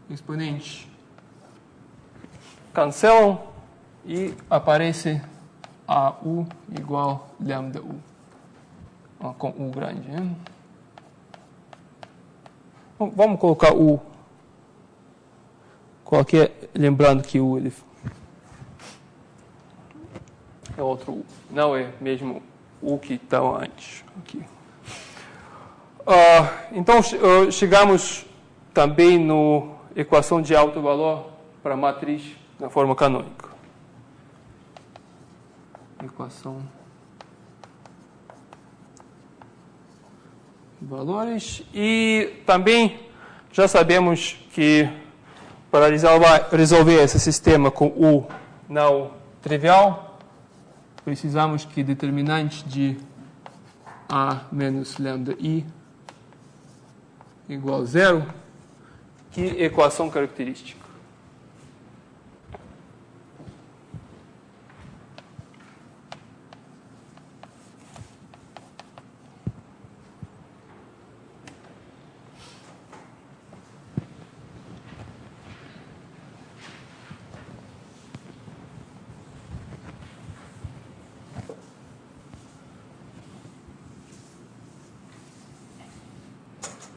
Exponentes cancelam e aparece a U igual lambda U, com U grande. Né? Vamos colocar U, lembrando que U ele é outro U, não é mesmo U que estava antes. Aqui. Então, chegamos também no equação de alto valor para a matriz na forma canônica. Equação de valores. E também já sabemos que para resolver esse sistema com U não trivial, precisamos que determinante de A menos lambda I igual a zero. Que equação característica?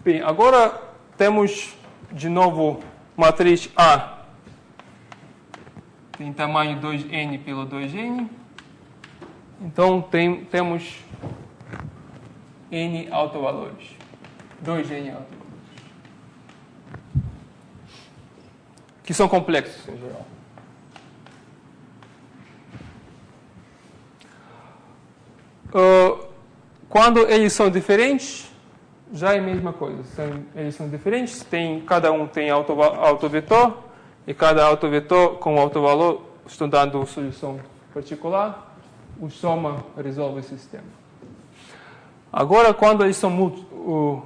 Bem, agora temos de novo matriz A. Tem tamanho 2n pelo 2n. Então temos n autovalores. 2n autovalores. Que são complexos em geral. Quando eles são diferentes, já é a mesma coisa. Eles são diferentes, cada um tem autovetor, e cada autovetor com autovalor, estou dando solução particular, o soma resolve o sistema. Agora, quando eles são múltiplos,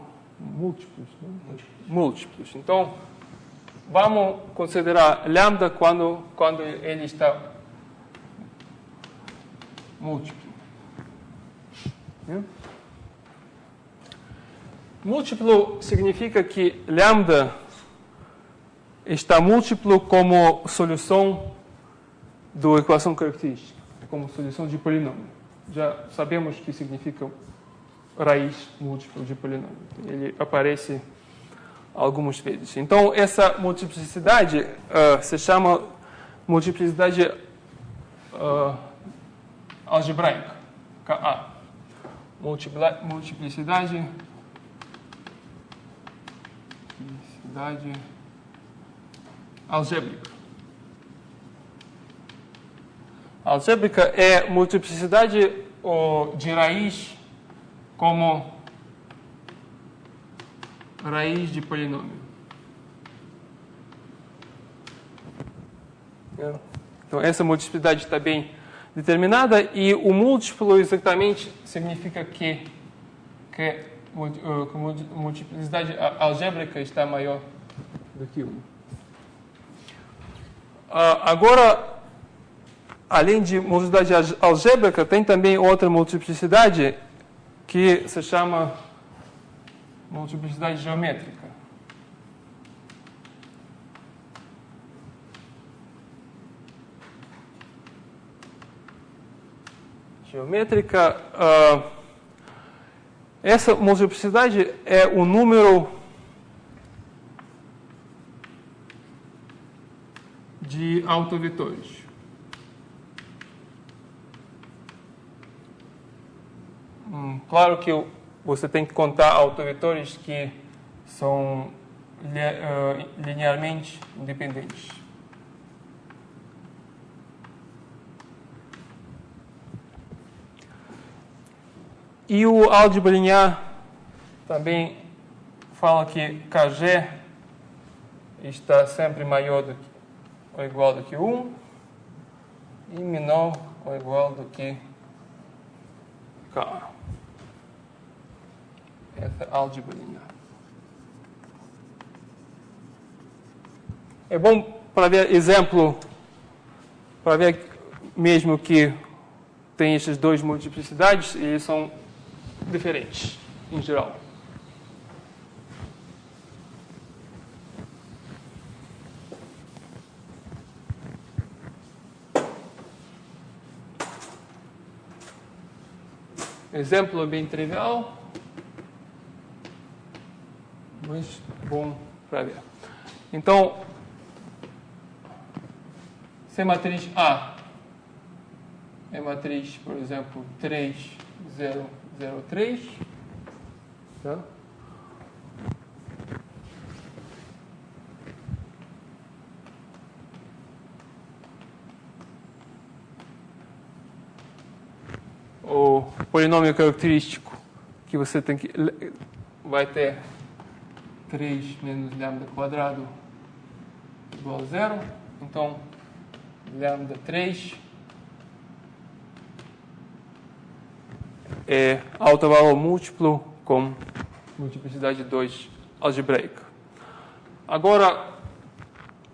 então, vamos considerar lambda quando ele está múltiplo. Múltiplo significa que lambda está múltiplo como solução da equação característica, como solução de polinômio. Já sabemos que significa raiz múltipla de polinômio. Ele aparece algumas vezes. Então, essa multiplicidade se chama multiplicidade algebraica, Ka. Multiplicidade algébrica. Algébrica é multiplicidade de raiz como raiz de polinômio. Então, essa multiplicidade está bem determinada e o múltiplo exatamente significa que a multiplicidade algébrica está maior do que 1. Agora, além de multiplicidade algébrica, tem também outra multiplicidade que se chama multiplicidade geométrica. Essa multiplicidade é o número de autovetores. Claro que você tem que contar autovetores que são linearmente independentes. E o álgebra linear também fala que Kg está sempre maior do que ou igual do que 1 e menor ou igual do que K. Essa é a álgebra linear. É bom para ver exemplo, para ver mesmo que tem essas duas multiplicidades, e eles são diferentes, em geral. Exemplo bem trivial, mas bom para ver. Então, se a matriz A é matriz, por exemplo, 3, 0, 0, 3, tá? O polinômio característico que você tem que vai ter 3 menos lambda quadrado igual a 0. Então, lambda 3 é autovalor múltiplo com multiplicidade 2 algebraica. Agora,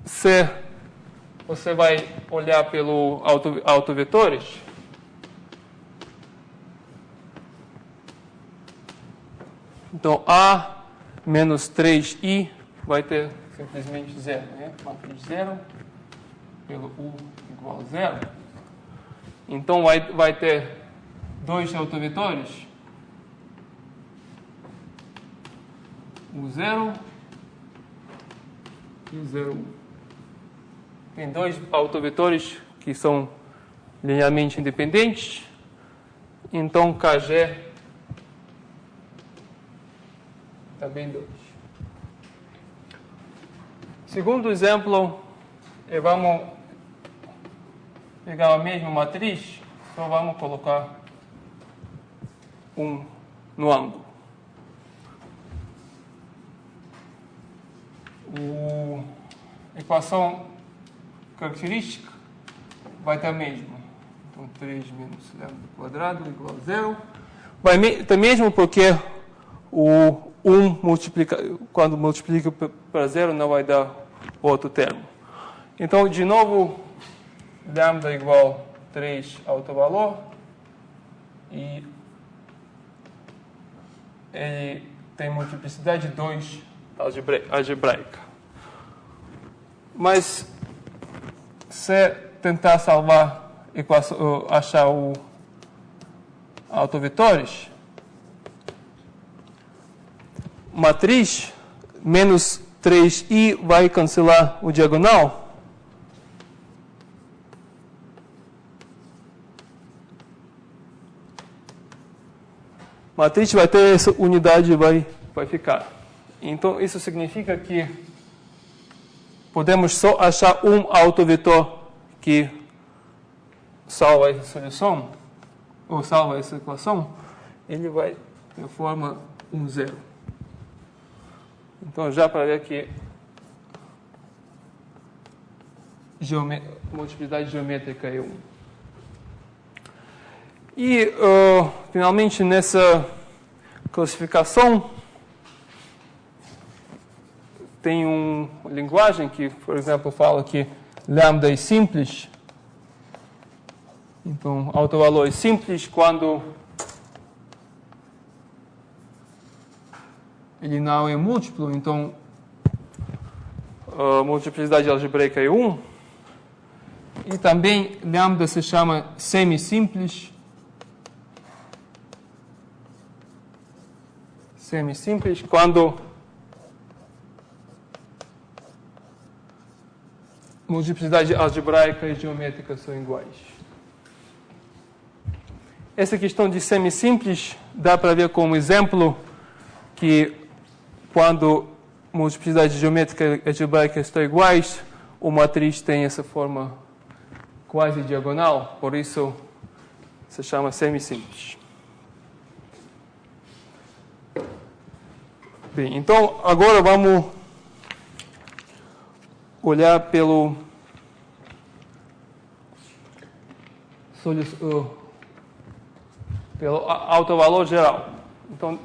se você vai olhar pelo autovetores, então A menos 3i vai ter simplesmente 0, né? Matriz 0 pelo U igual a 0. Então vai ter dois autovetores, o 0 e o 0. Tem dois autovetores que são linearmente independentes, então Kg também 2. Segundo exemplo, vamos pegar a mesma matriz, só vamos colocar no ângulo. A equação característica vai ter a mesma. Então, 3 menos lambda quadrado igual a 0. Vai ter mesmo porque o 1 quando multiplica para 0 não vai dar outro termo. Então, de novo, lambda igual a 3 autovalor e ele tem multiplicidade 2 algebraica. Mas se tentar achar o autovetores, matriz menos 3i vai cancelar o diagonal. Matriz vai ter essa unidade vai ficar. Então, isso significa que podemos só achar um autovetor que salva essa solução, ou salva essa equação, ele vai ter forma 0. Então, já para ver que multiplicidade geométrica é 1. E, finalmente, nessa classificação, tem uma linguagem que, por exemplo, fala que lambda é simples. Então, autovalor é simples quando ele não é múltiplo. Então, a multiplicidade algebraica é 1. E também lambda se chama semisimples. Semisimples quando multiplicidade algebraica e geométrica são iguais. Essa questão de semisimples dá para ver como exemplo que quando multiplicidade geométrica e algebraica estão iguais, o matriz tem essa forma quase diagonal, por isso se chama semisimples. Bem, então agora vamos olhar pelo autovalor geral. Então,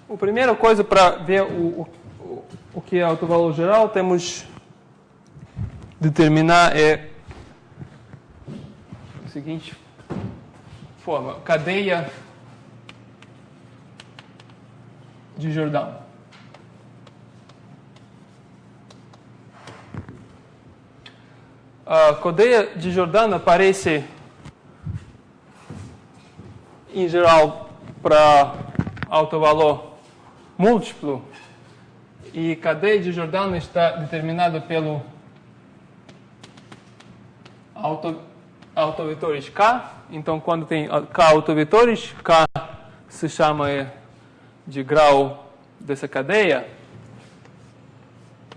a primeira coisa para ver o que é autovalor geral, temos determinar a seguinte forma: cadeia de Jordan. A cadeia de Jordan aparece em geral para autovalor múltiplo, e cadeia de Jordan está determinada pelo autovetores K. Então, quando tem K autovetores, K se chama de grau dessa cadeia.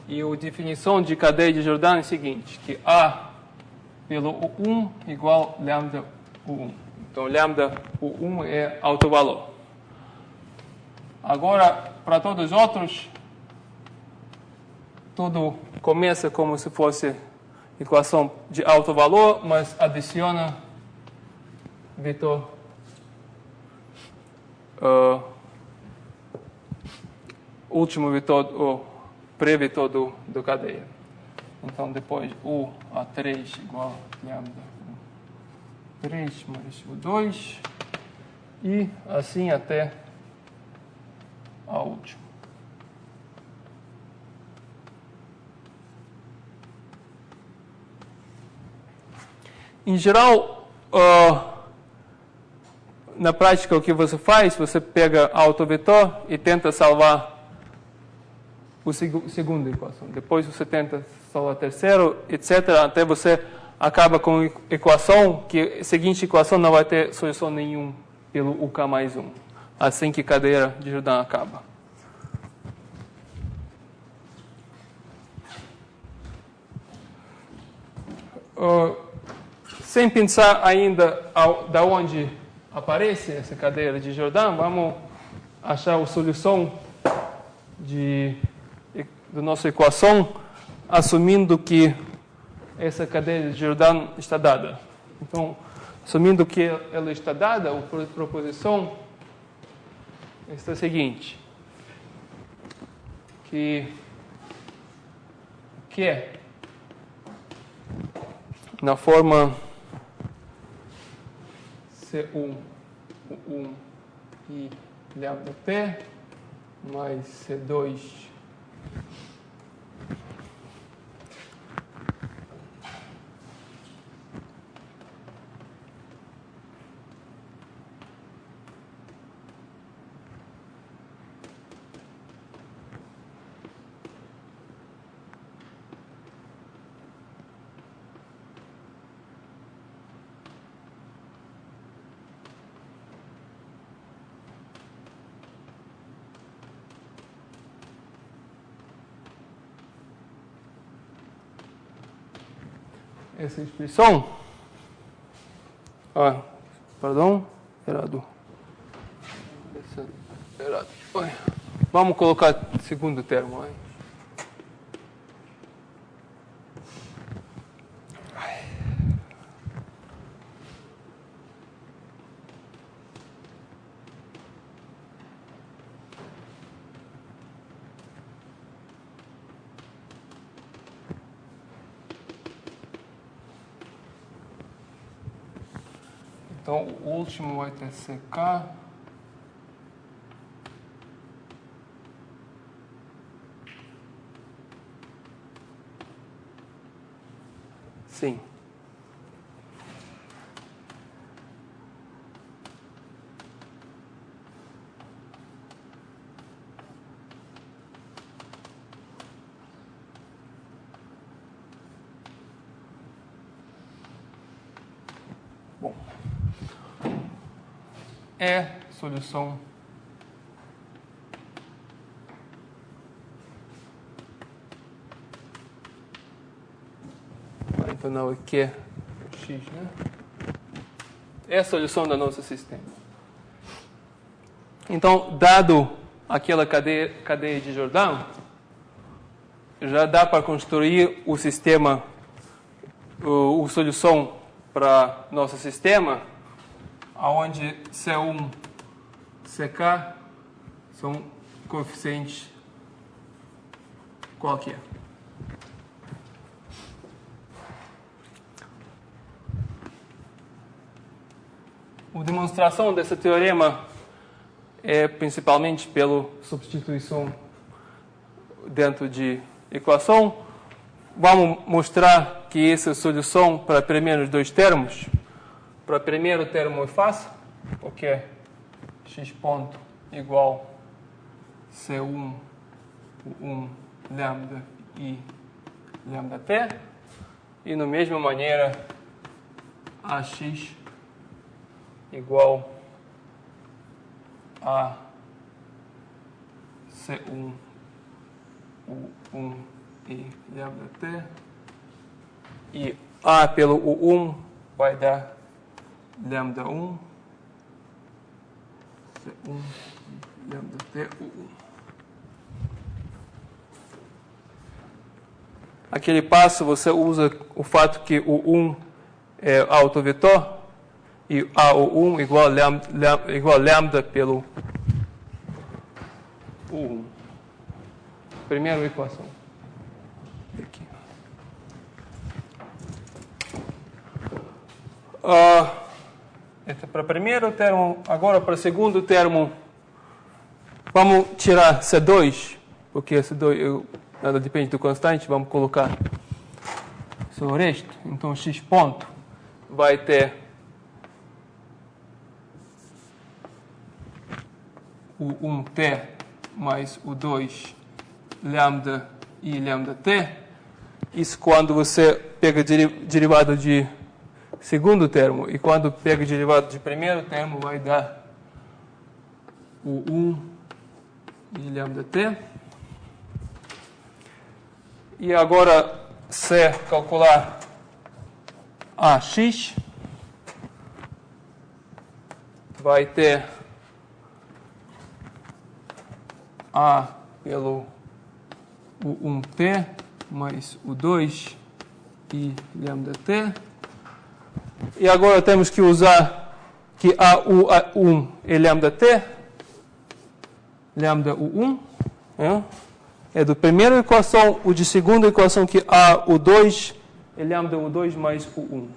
E a definição de cadeia de Jordan é a seguinte, que A pelo U1 igual lambda U1. Então, lambda U1 é autovalor. Agora, para todos os outros, tudo começa como se fosse equação de autovalor, mas adiciona vetor último vetor, o pré-vetor do cadeia. Então, depois U A3 igual a lambda U3 mais U2 e assim até a última. Em geral, na prática, o que você faz, você pega autovetor e tenta salvar a segunda equação. Depois você tenta salvar a terceira, etc. Até você acaba com a equação, que a seguinte equação não vai ter solução nenhuma pelo UK mais 1. Assim que a cadeia de Jordan acaba. Sem pensar ainda da onde aparece essa cadeia de Jordan, vamos achar a solução da nossa equação, assumindo que essa cadeia de Jordan está dada. Então, assumindo que ela está dada, a proposição é a seguinte, que é na forma C1, U1 e lambda T mais C2 essa expressão, perdão, Errado. Errado. Oi. Vamos colocar segundo termo. Hein? Então, o último vai ter CK. Sim. Bom. É solução então não aqui é x, né? É a solução do nosso sistema. Então, dado aquela cadeia de Jordan, já dá para construir o sistema, a solução para nosso sistema, onde C1, CK são coeficientes qualquer. A demonstração desse teorema é principalmente pela substituição dentro de equação. Vamos mostrar que essa solução para primeiros dois termos. Para o primeiro termo é fácil, porque x ponto igual C1, 1 lambda e lambda t. E da mesma maneira, AX igual a C1, U1 e lambda t. E A pelo U1 vai dar lambda 1, C1, lambda t, U1. Aquele passo você usa o fato que o 1 é autovetor e AU1 igual lambda pelo U1. Primeira equação. Aqui. Esse é para o primeiro termo. Agora para o segundo termo, vamos tirar C2, porque C2 nada depende do constante, vamos colocar só o resto. Então, x ponto vai ter o 1t mais o 2 lambda e lambda t. Isso quando você pega derivado de segundo termo. E quando pega derivado de primeiro termo, vai dar o 1 e lambda t. E agora, se calcular AX, vai ter A pelo o 1t mais o 2 e lambda t. E agora temos que usar que AU1 é lambda t, lambda U1, é do primeira equação, o de segunda equação que AU2 é lambda U2 mais U1.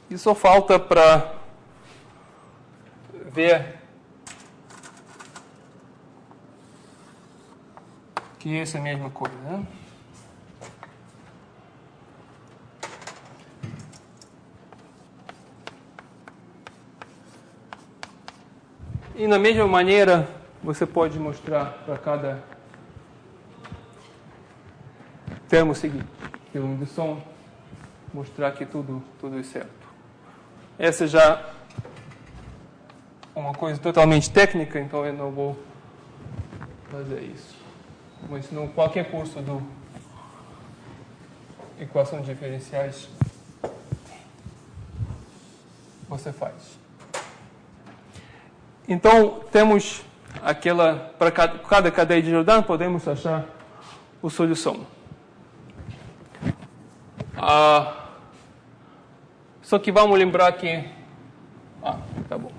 E só falta para ver que essa é a mesma coisa, né? E da mesma maneira, você pode mostrar para cada termo seguinte, pela indução, mostrar que tudo é certo. Essa já uma coisa totalmente técnica, então eu não vou fazer isso. Mas no qualquer curso do equações diferenciais você faz. Então temos aquela, para cada cadeia de Jordan podemos achar a solução. Só que vamos lembrar que tá bom.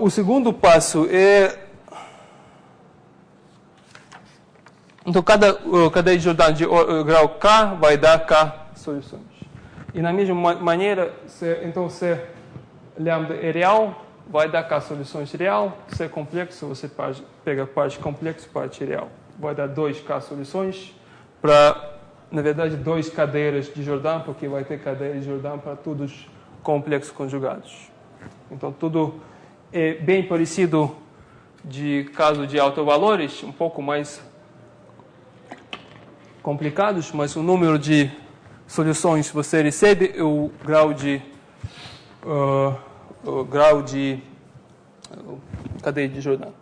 O segundo passo é, então cada cadeia de Jordan de grau K vai dar K soluções. E na mesma maneira, se lambda é real, vai dar K soluções real. Se é complexo, você pega parte complexo, parte real. Vai dar 2K soluções para, na verdade, 2 cadeiras de Jordan, porque vai ter cadeia de Jordan para todos complexos conjugados. Então, tudo é bem parecido de caso de autovalores, um pouco mais complicados, mas o número de soluções que você recebe é o grau de cadeia de Jordan.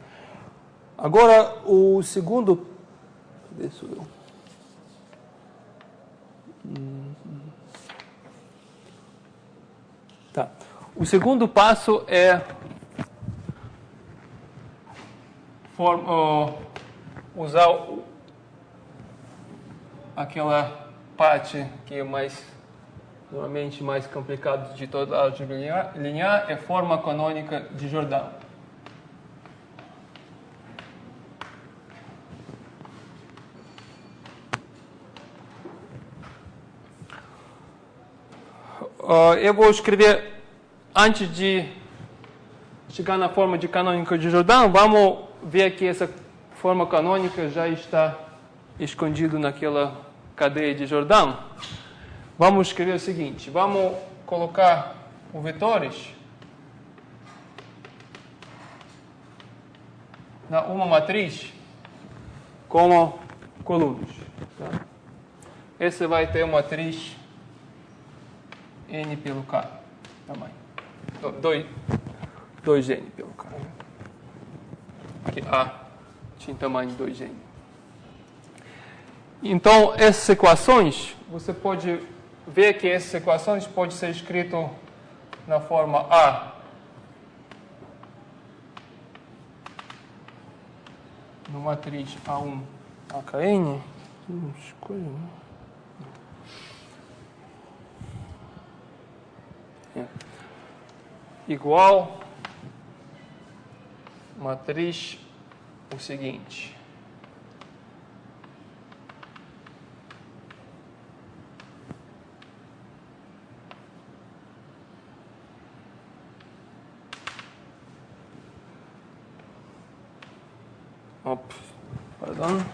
Agora, o segundo... Cadê isso? Tá. O segundo passo é usar aquela parte que é normalmente mais complicada de toda a álgebra linear, é a forma canônica de Jordan. Eu vou escrever, antes de chegar na forma de canônica de Jordan, vamos ver que essa forma canônica já está escondida naquela cadeia de Jordan. Vamos escrever o seguinte, vamos colocar os vetores na uma matriz como colunas. Tá? Essa vai ter uma matriz N pelo K, tamanho. 2N pelo K. Aqui A tinha tamanho de 2N. Então, essas equações, você pode ver que essas equações podem ser escritas na forma A no matriz A1 AKN. Igual matriz o seguinte. Perdão.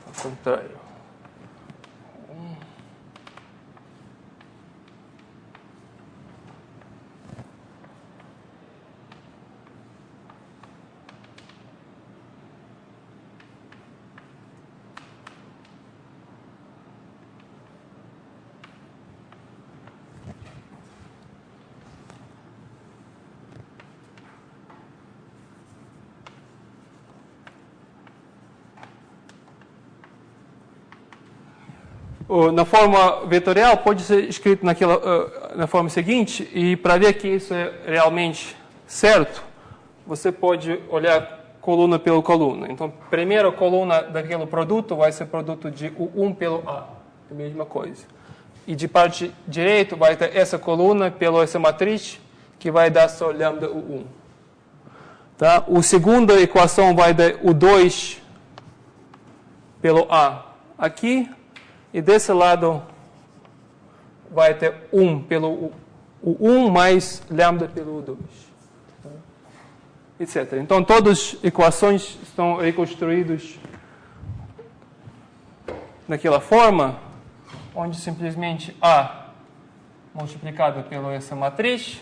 Ao contrário. Na forma vetorial pode ser escrito na forma seguinte, e para ver que isso é realmente certo, você pode olhar coluna pela coluna. Então, a primeira coluna daquele produto vai ser produto de U1 pelo A, a mesma coisa. E de parte direita vai ter essa coluna pela essa matriz, que vai dar só lambda U1. Tá? A segunda equação vai dar U2 pelo A aqui. E desse lado vai ter 1 pelo U1 mais lambda pelo U2. Etc. Então, todas as equações estão reconstruídas naquela forma, onde simplesmente A multiplicado pela essa matriz,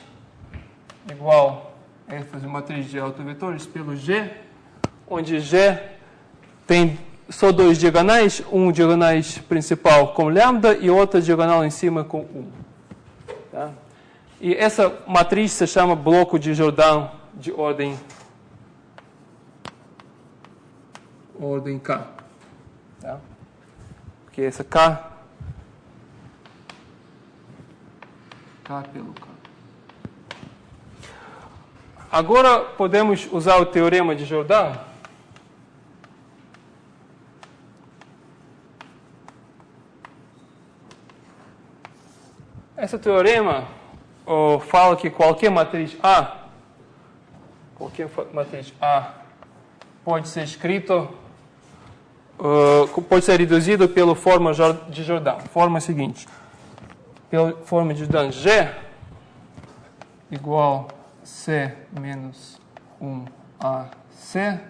igual a essa matriz de autovetores pelo G, onde G tem só 2 diagonais, um diagonal principal com lambda e outra diagonal em cima com 1. Tá? E essa matriz se chama bloco de Jordan de ordem K. Tá? Porque essa K pelo K. Agora podemos usar o teorema de Jordan. Esse teorema fala que qualquer matriz A pode ser escrito, pode ser reduzido pela forma de Jordan. Forma seguinte: pela forma de Jordan, G igual C menos 1AC,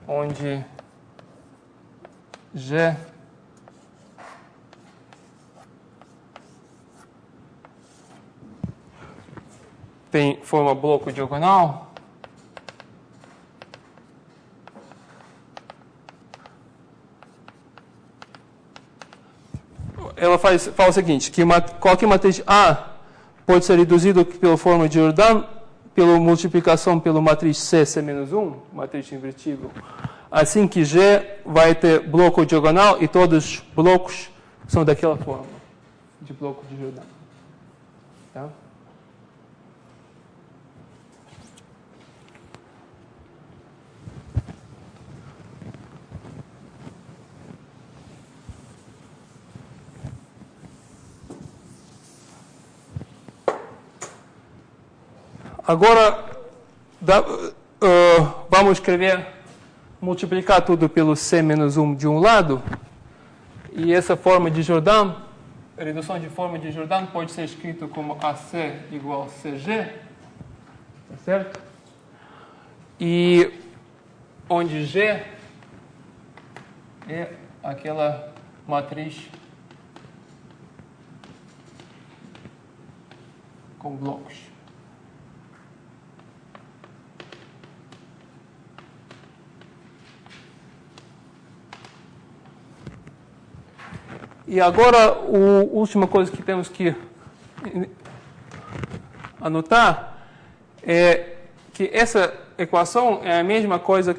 onde G tem forma bloco diagonal, ela fala o seguinte, que qualquer matriz A pode ser reduzido pela forma de Jordan pela multiplicação pela matriz C-1, matriz invertível, assim que G vai ter bloco diagonal e todos os blocos são daquela forma, de bloco de Jordan. Tá? Agora, vamos escrever, multiplicar tudo pelo C-1 de um lado. E essa forma de Jordan, a redução de forma de Jordan pode ser escrita como AC igual a CG. Tá certo? E onde G é aquela matriz com blocos. E agora, a última coisa que temos que anotar é que essa equação é a mesma coisa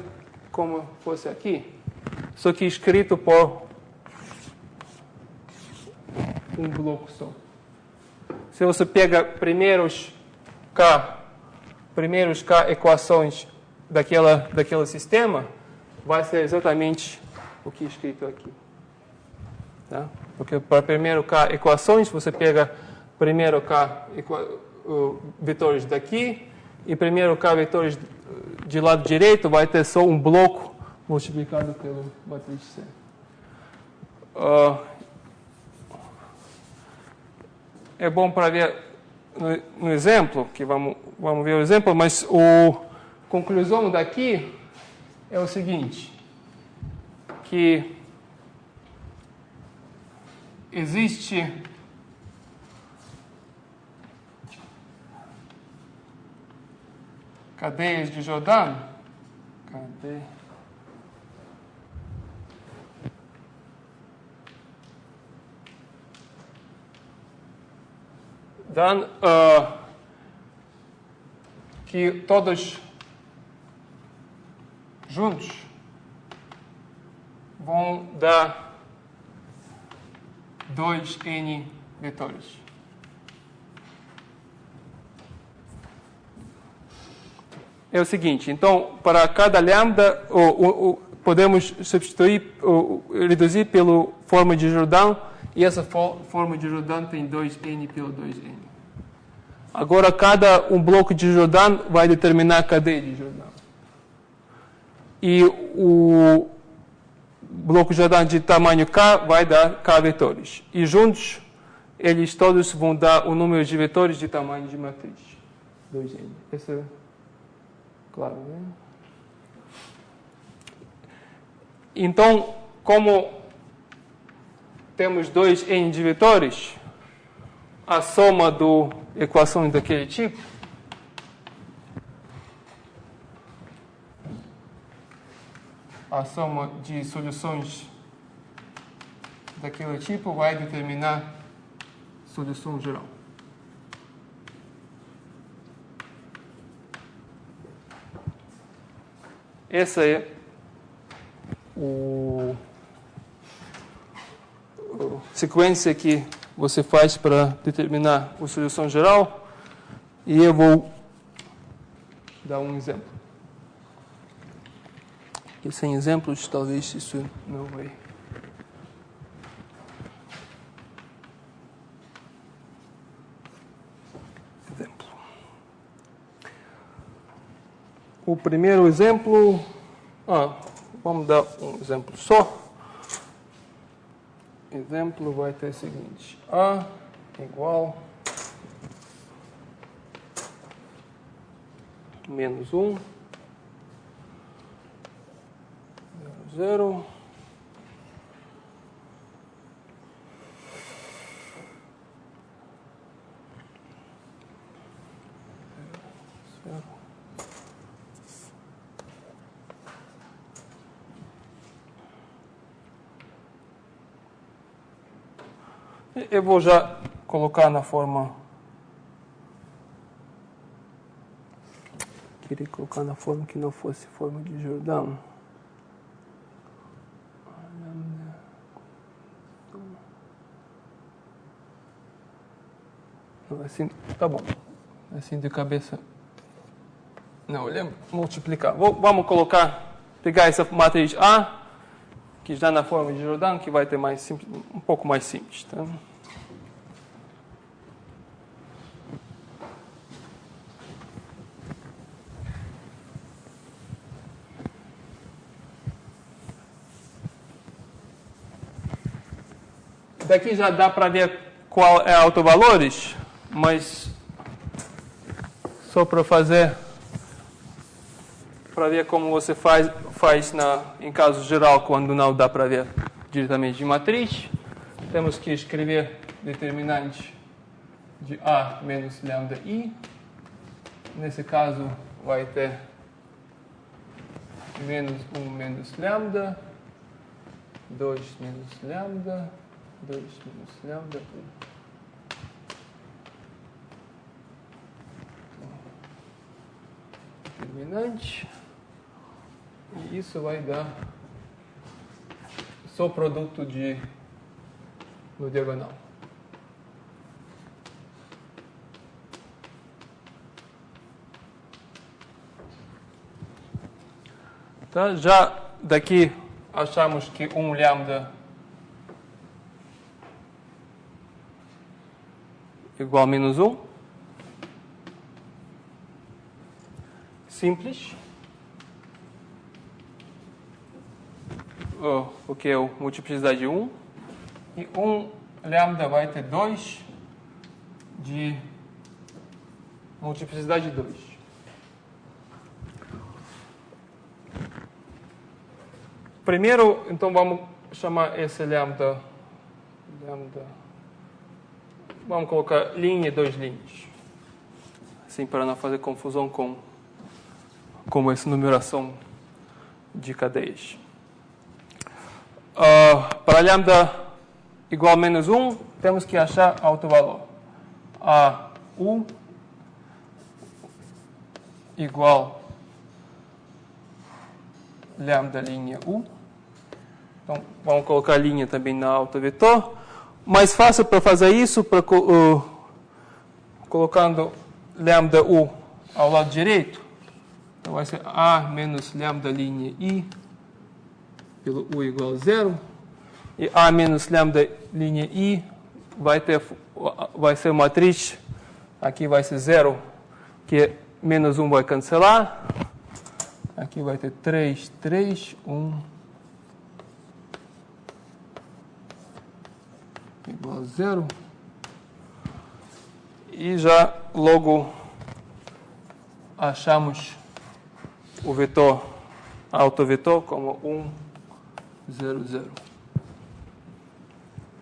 como fosse aqui, só que escrito por um bloco só. Se você pega primeiros K equações daquele sistema, vai ser exatamente o que é escrito aqui. Tá? Porque para primeiro K equações, você pega primeiro K vetores daqui e primeiro K vetores de lado direito vai ter só um bloco multiplicado pelo matriz C. É bom para ver no exemplo, que vamos ver o exemplo, mas a conclusão daqui é o seguinte, que existe cadeias de Jordan, que todos juntos vão dar 2n vetores. É o seguinte, então, para cada lambda, podemos substituir, reduzir pela forma de Jordan, e essa forma de Jordan tem 2n pelo 2n. Agora, cada bloco de Jordan vai determinar a cadeia de Jordan. E o bloco Jordan de tamanho k vai dar k vetores. E juntos, eles todos vão dar o número de vetores de tamanho de matriz. 2n. Essa é claro, né? Então, como temos 2n de vetores, a soma das equações daquele tipo a soma de soluções daquele tipo vai determinar solução geral. Essa é a sequência que você faz para determinar a solução geral. E eu vou dar um exemplo. E sem exemplos, talvez isso não vai. Exemplo. O primeiro exemplo. Vamos dar um exemplo só. Exemplo vai ter o seguinte: A igual menos 1, 0, 0. Eu vou já colocar na forma. Queria colocar na forma que não fosse forma de Jordan. Assim, tá bom. Assim de cabeça. Não, eu lembro. Multiplicar. Vamos pegar essa matriz A, que já na forma de Jordan, que vai ter mais simples, um pouco mais simples. Tá? Daqui já dá para ver qual é autovalores, mas só para ver como você faz em caso geral, quando não dá para ver diretamente de matriz, temos que escrever determinante de A menos lambda I. Nesse caso, vai ter menos 1 menos lambda, 2 menos lambda, 2 menos lambda, 1. Determinante. E isso vai dar só produto no diagonal. Tá? Já daqui achamos que 1 lambda igual a menos 1. Simples. Porque é a multiplicidade de 1. E 1 lambda vai ter 2 de multiplicidade de 2. Primeiro, então, vamos chamar esse lambda. Vamos colocar linha e 2 linhas. Assim, para não fazer confusão com essa numeração de cadeias. Para lambda igual a menos 1, temos que achar autovalor. U igual lambda linha U. Então, vamos colocar a linha também na autovetor. Mais fácil para fazer isso, colocando lambda U ao lado direito. Então, vai ser A menos lambda linha I pelo U igual a 0. E A menos lambda linha I vai ser uma matriz. Aqui vai ser 0, que menos 1 vai cancelar. Aqui vai ter 3, 3, 1 igual a 0. E já logo achamos o vetor, autovetor, como 1, 0, 0.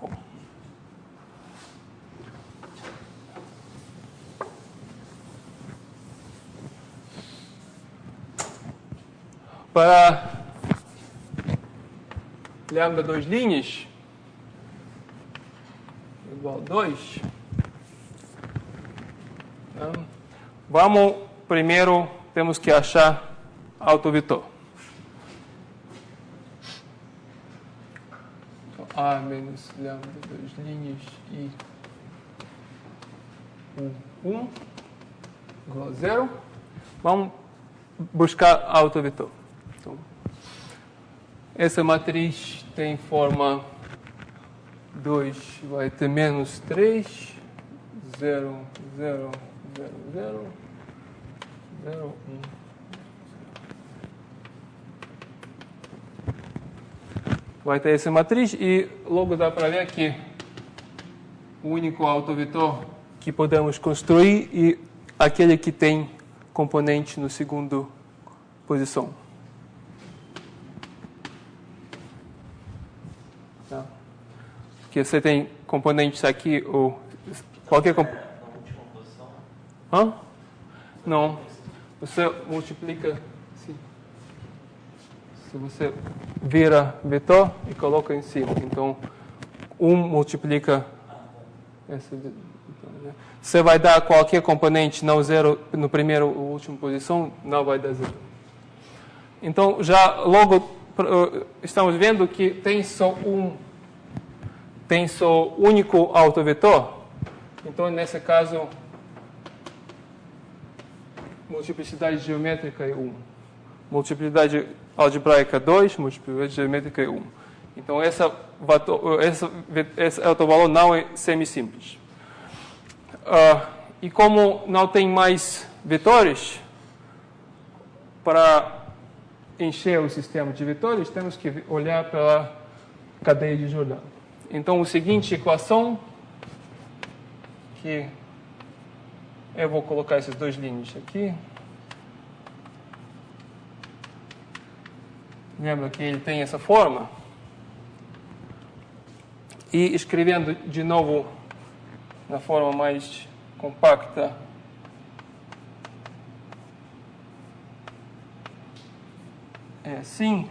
Bom. Para lambda 2 linhas igual a 2, Vamos, primeiro, temos que achar autovetor. Então, A menos lambda, 2 linhas e 1 igual a 0. Vamos buscar autovetor. Então, essa matriz tem forma 2, vai ter menos 3, 0, 0, 0, 0, 0, 1. Vai ter essa matriz e logo dá para ver que o único autovetor que podemos construir é aquele que tem componente no segundo posição. Tá? Porque você tem componentes aqui ou qualquer componente. Na última posição? Hã? Não. Você multiplica. Sim. Se você vira vetor e coloca em cima. Então, 1 multiplica essa. Você vai dar qualquer componente, não 0 no primeiro ou último posição, não vai dar 0. Então, já logo estamos vendo que tem só único autovetor. Então, nesse caso, multiplicidade geométrica é 1. Multiplicidade algebraica 2, multiplicidade geométrica é 1. Então, esse autovalor não é semisimples. E como não tem mais vetores, para encher o sistema de vetores, temos que olhar pela cadeia de Jordan. Então, a seguinte equação, que eu vou colocar essas duas linhas aqui. Lembra que ele tem essa forma? E escrevendo de novo na forma mais compacta, é assim.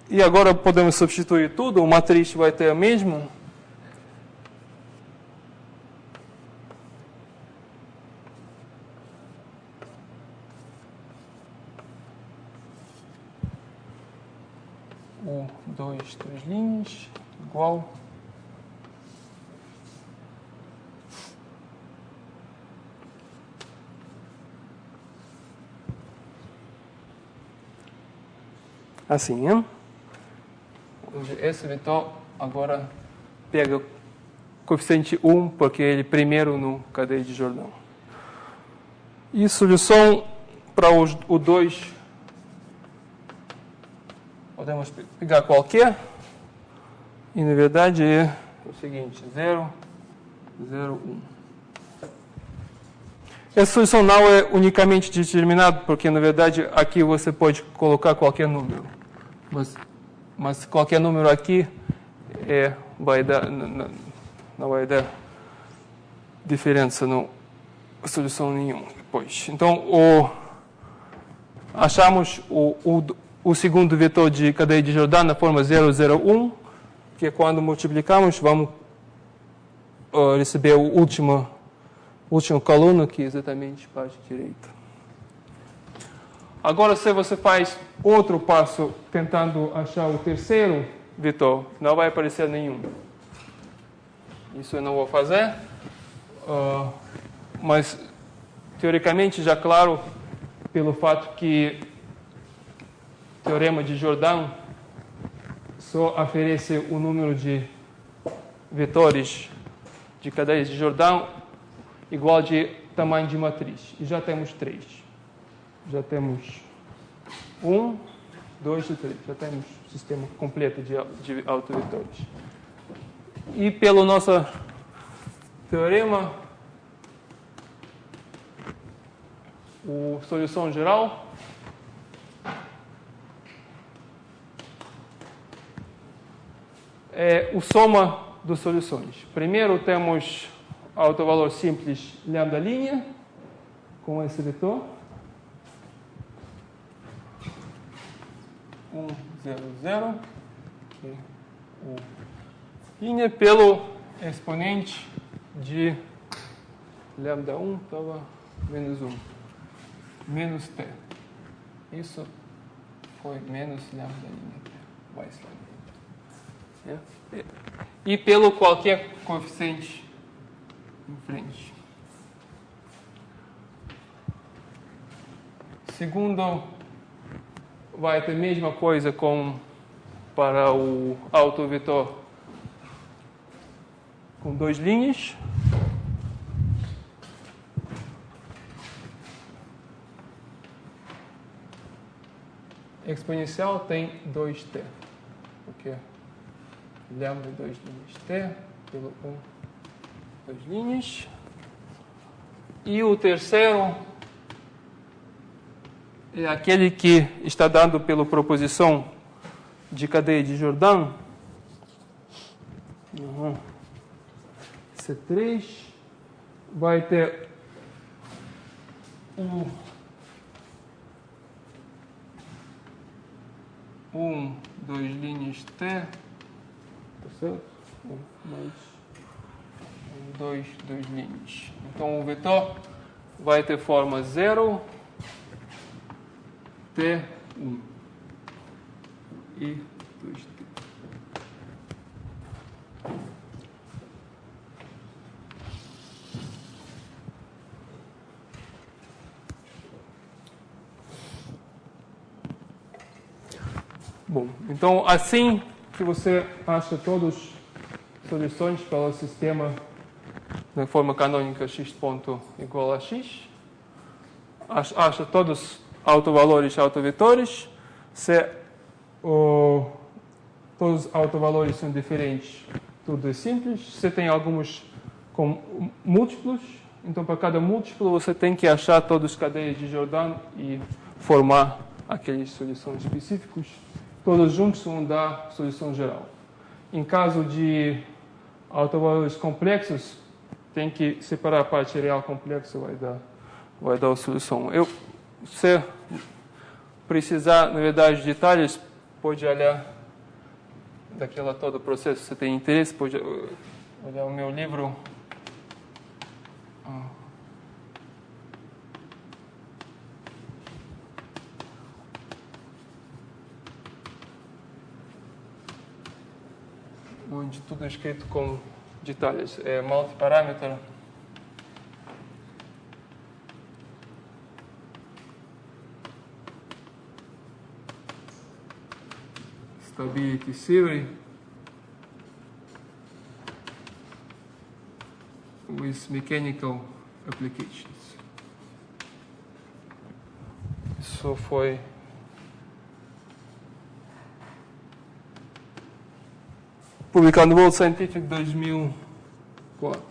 E agora podemos substituir tudo, o matriz vai ter a mesma. Dois, três linhas, igual. Assim, hein? Esse vetor agora pega o coeficiente 1, porque ele primeiro no cadeia de Jordan. E solução para o 2, podemos pegar qualquer, e na verdade é o seguinte, 0, 0, 1. Essa solução não é unicamente determinada, porque na verdade aqui você pode colocar qualquer número. Mas qualquer número aqui não vai dar diferença na solução nenhuma depois. Então, achamos o segundo vetor de cadeia de Jordan na forma 0, 0, 1, que quando multiplicamos vamos receber o último coluna, que é exatamente a parte direita. Agora, se você faz outro passo tentando achar o terceiro vetor, não vai aparecer nenhum. Isso eu não vou fazer, mas teoricamente já claro pelo fato que o teorema de Jordan só oferece o número de vetores de cadeias de Jordan igual de tamanho de matriz. E já temos 3. Já temos 1, 2 e 3. Já temos o sistema completo de autovetores. E pelo nosso teorema, a solução geral é a soma das soluções. Primeiro temos autovalor simples lambda linha, com esse vetor. 1, 0, 0. Linha pelo exponente de lambda 1 estava menos 1, menos t. Isso foi menos lambda linha t, mais lambda. E pelo qualquer coeficiente em frente. Segundo, vai ter a mesma coisa para o autovetor com 2 linhas. Exponencial tem 2t, porque lambda 2 linhas t pelo 2 linhas. E o terceiro é aquele que está dado pela proposição de cadeia de Jordan. C3 vai ter o 2 linhas t, tá certo? Mais 2 linhas. Então o vetor vai ter forma 0, t, 1 e 2t. Bom, então assim que você acha todas as soluções para o sistema na forma canônica x ponto igual a x, acha todos os autovalores e autovetores. Se todos os autovalores são diferentes, tudo é simples. Se tem alguns com múltiplos, então para cada múltiplo você tem que achar todas as cadeias de Jordan e formar aquelas soluções específicas. Todos juntos vão dar solução geral. Em caso de autovalores complexos, tem que separar a parte real complexa, vai dar a solução. Se precisar, na verdade, de detalhes, pode olhar daquela todo o processo. Se tem interesse, pode olhar o meu livro. Onde tudo é escrito com detalhes. É multi-parameter. Stability theory with mechanical applications. Isso foi publicado no World Scientific 2004.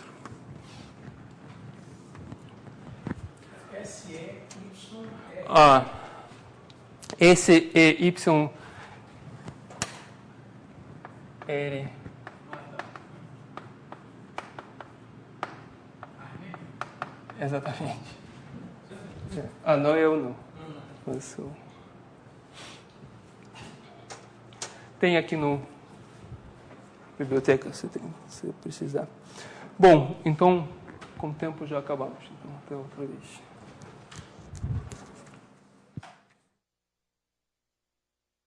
Esse é Y. R. Exatamente. Não, eu não. Tem aqui no biblioteca, se precisar. Bom, então, com o tempo já acabamos. Então, até outra vez.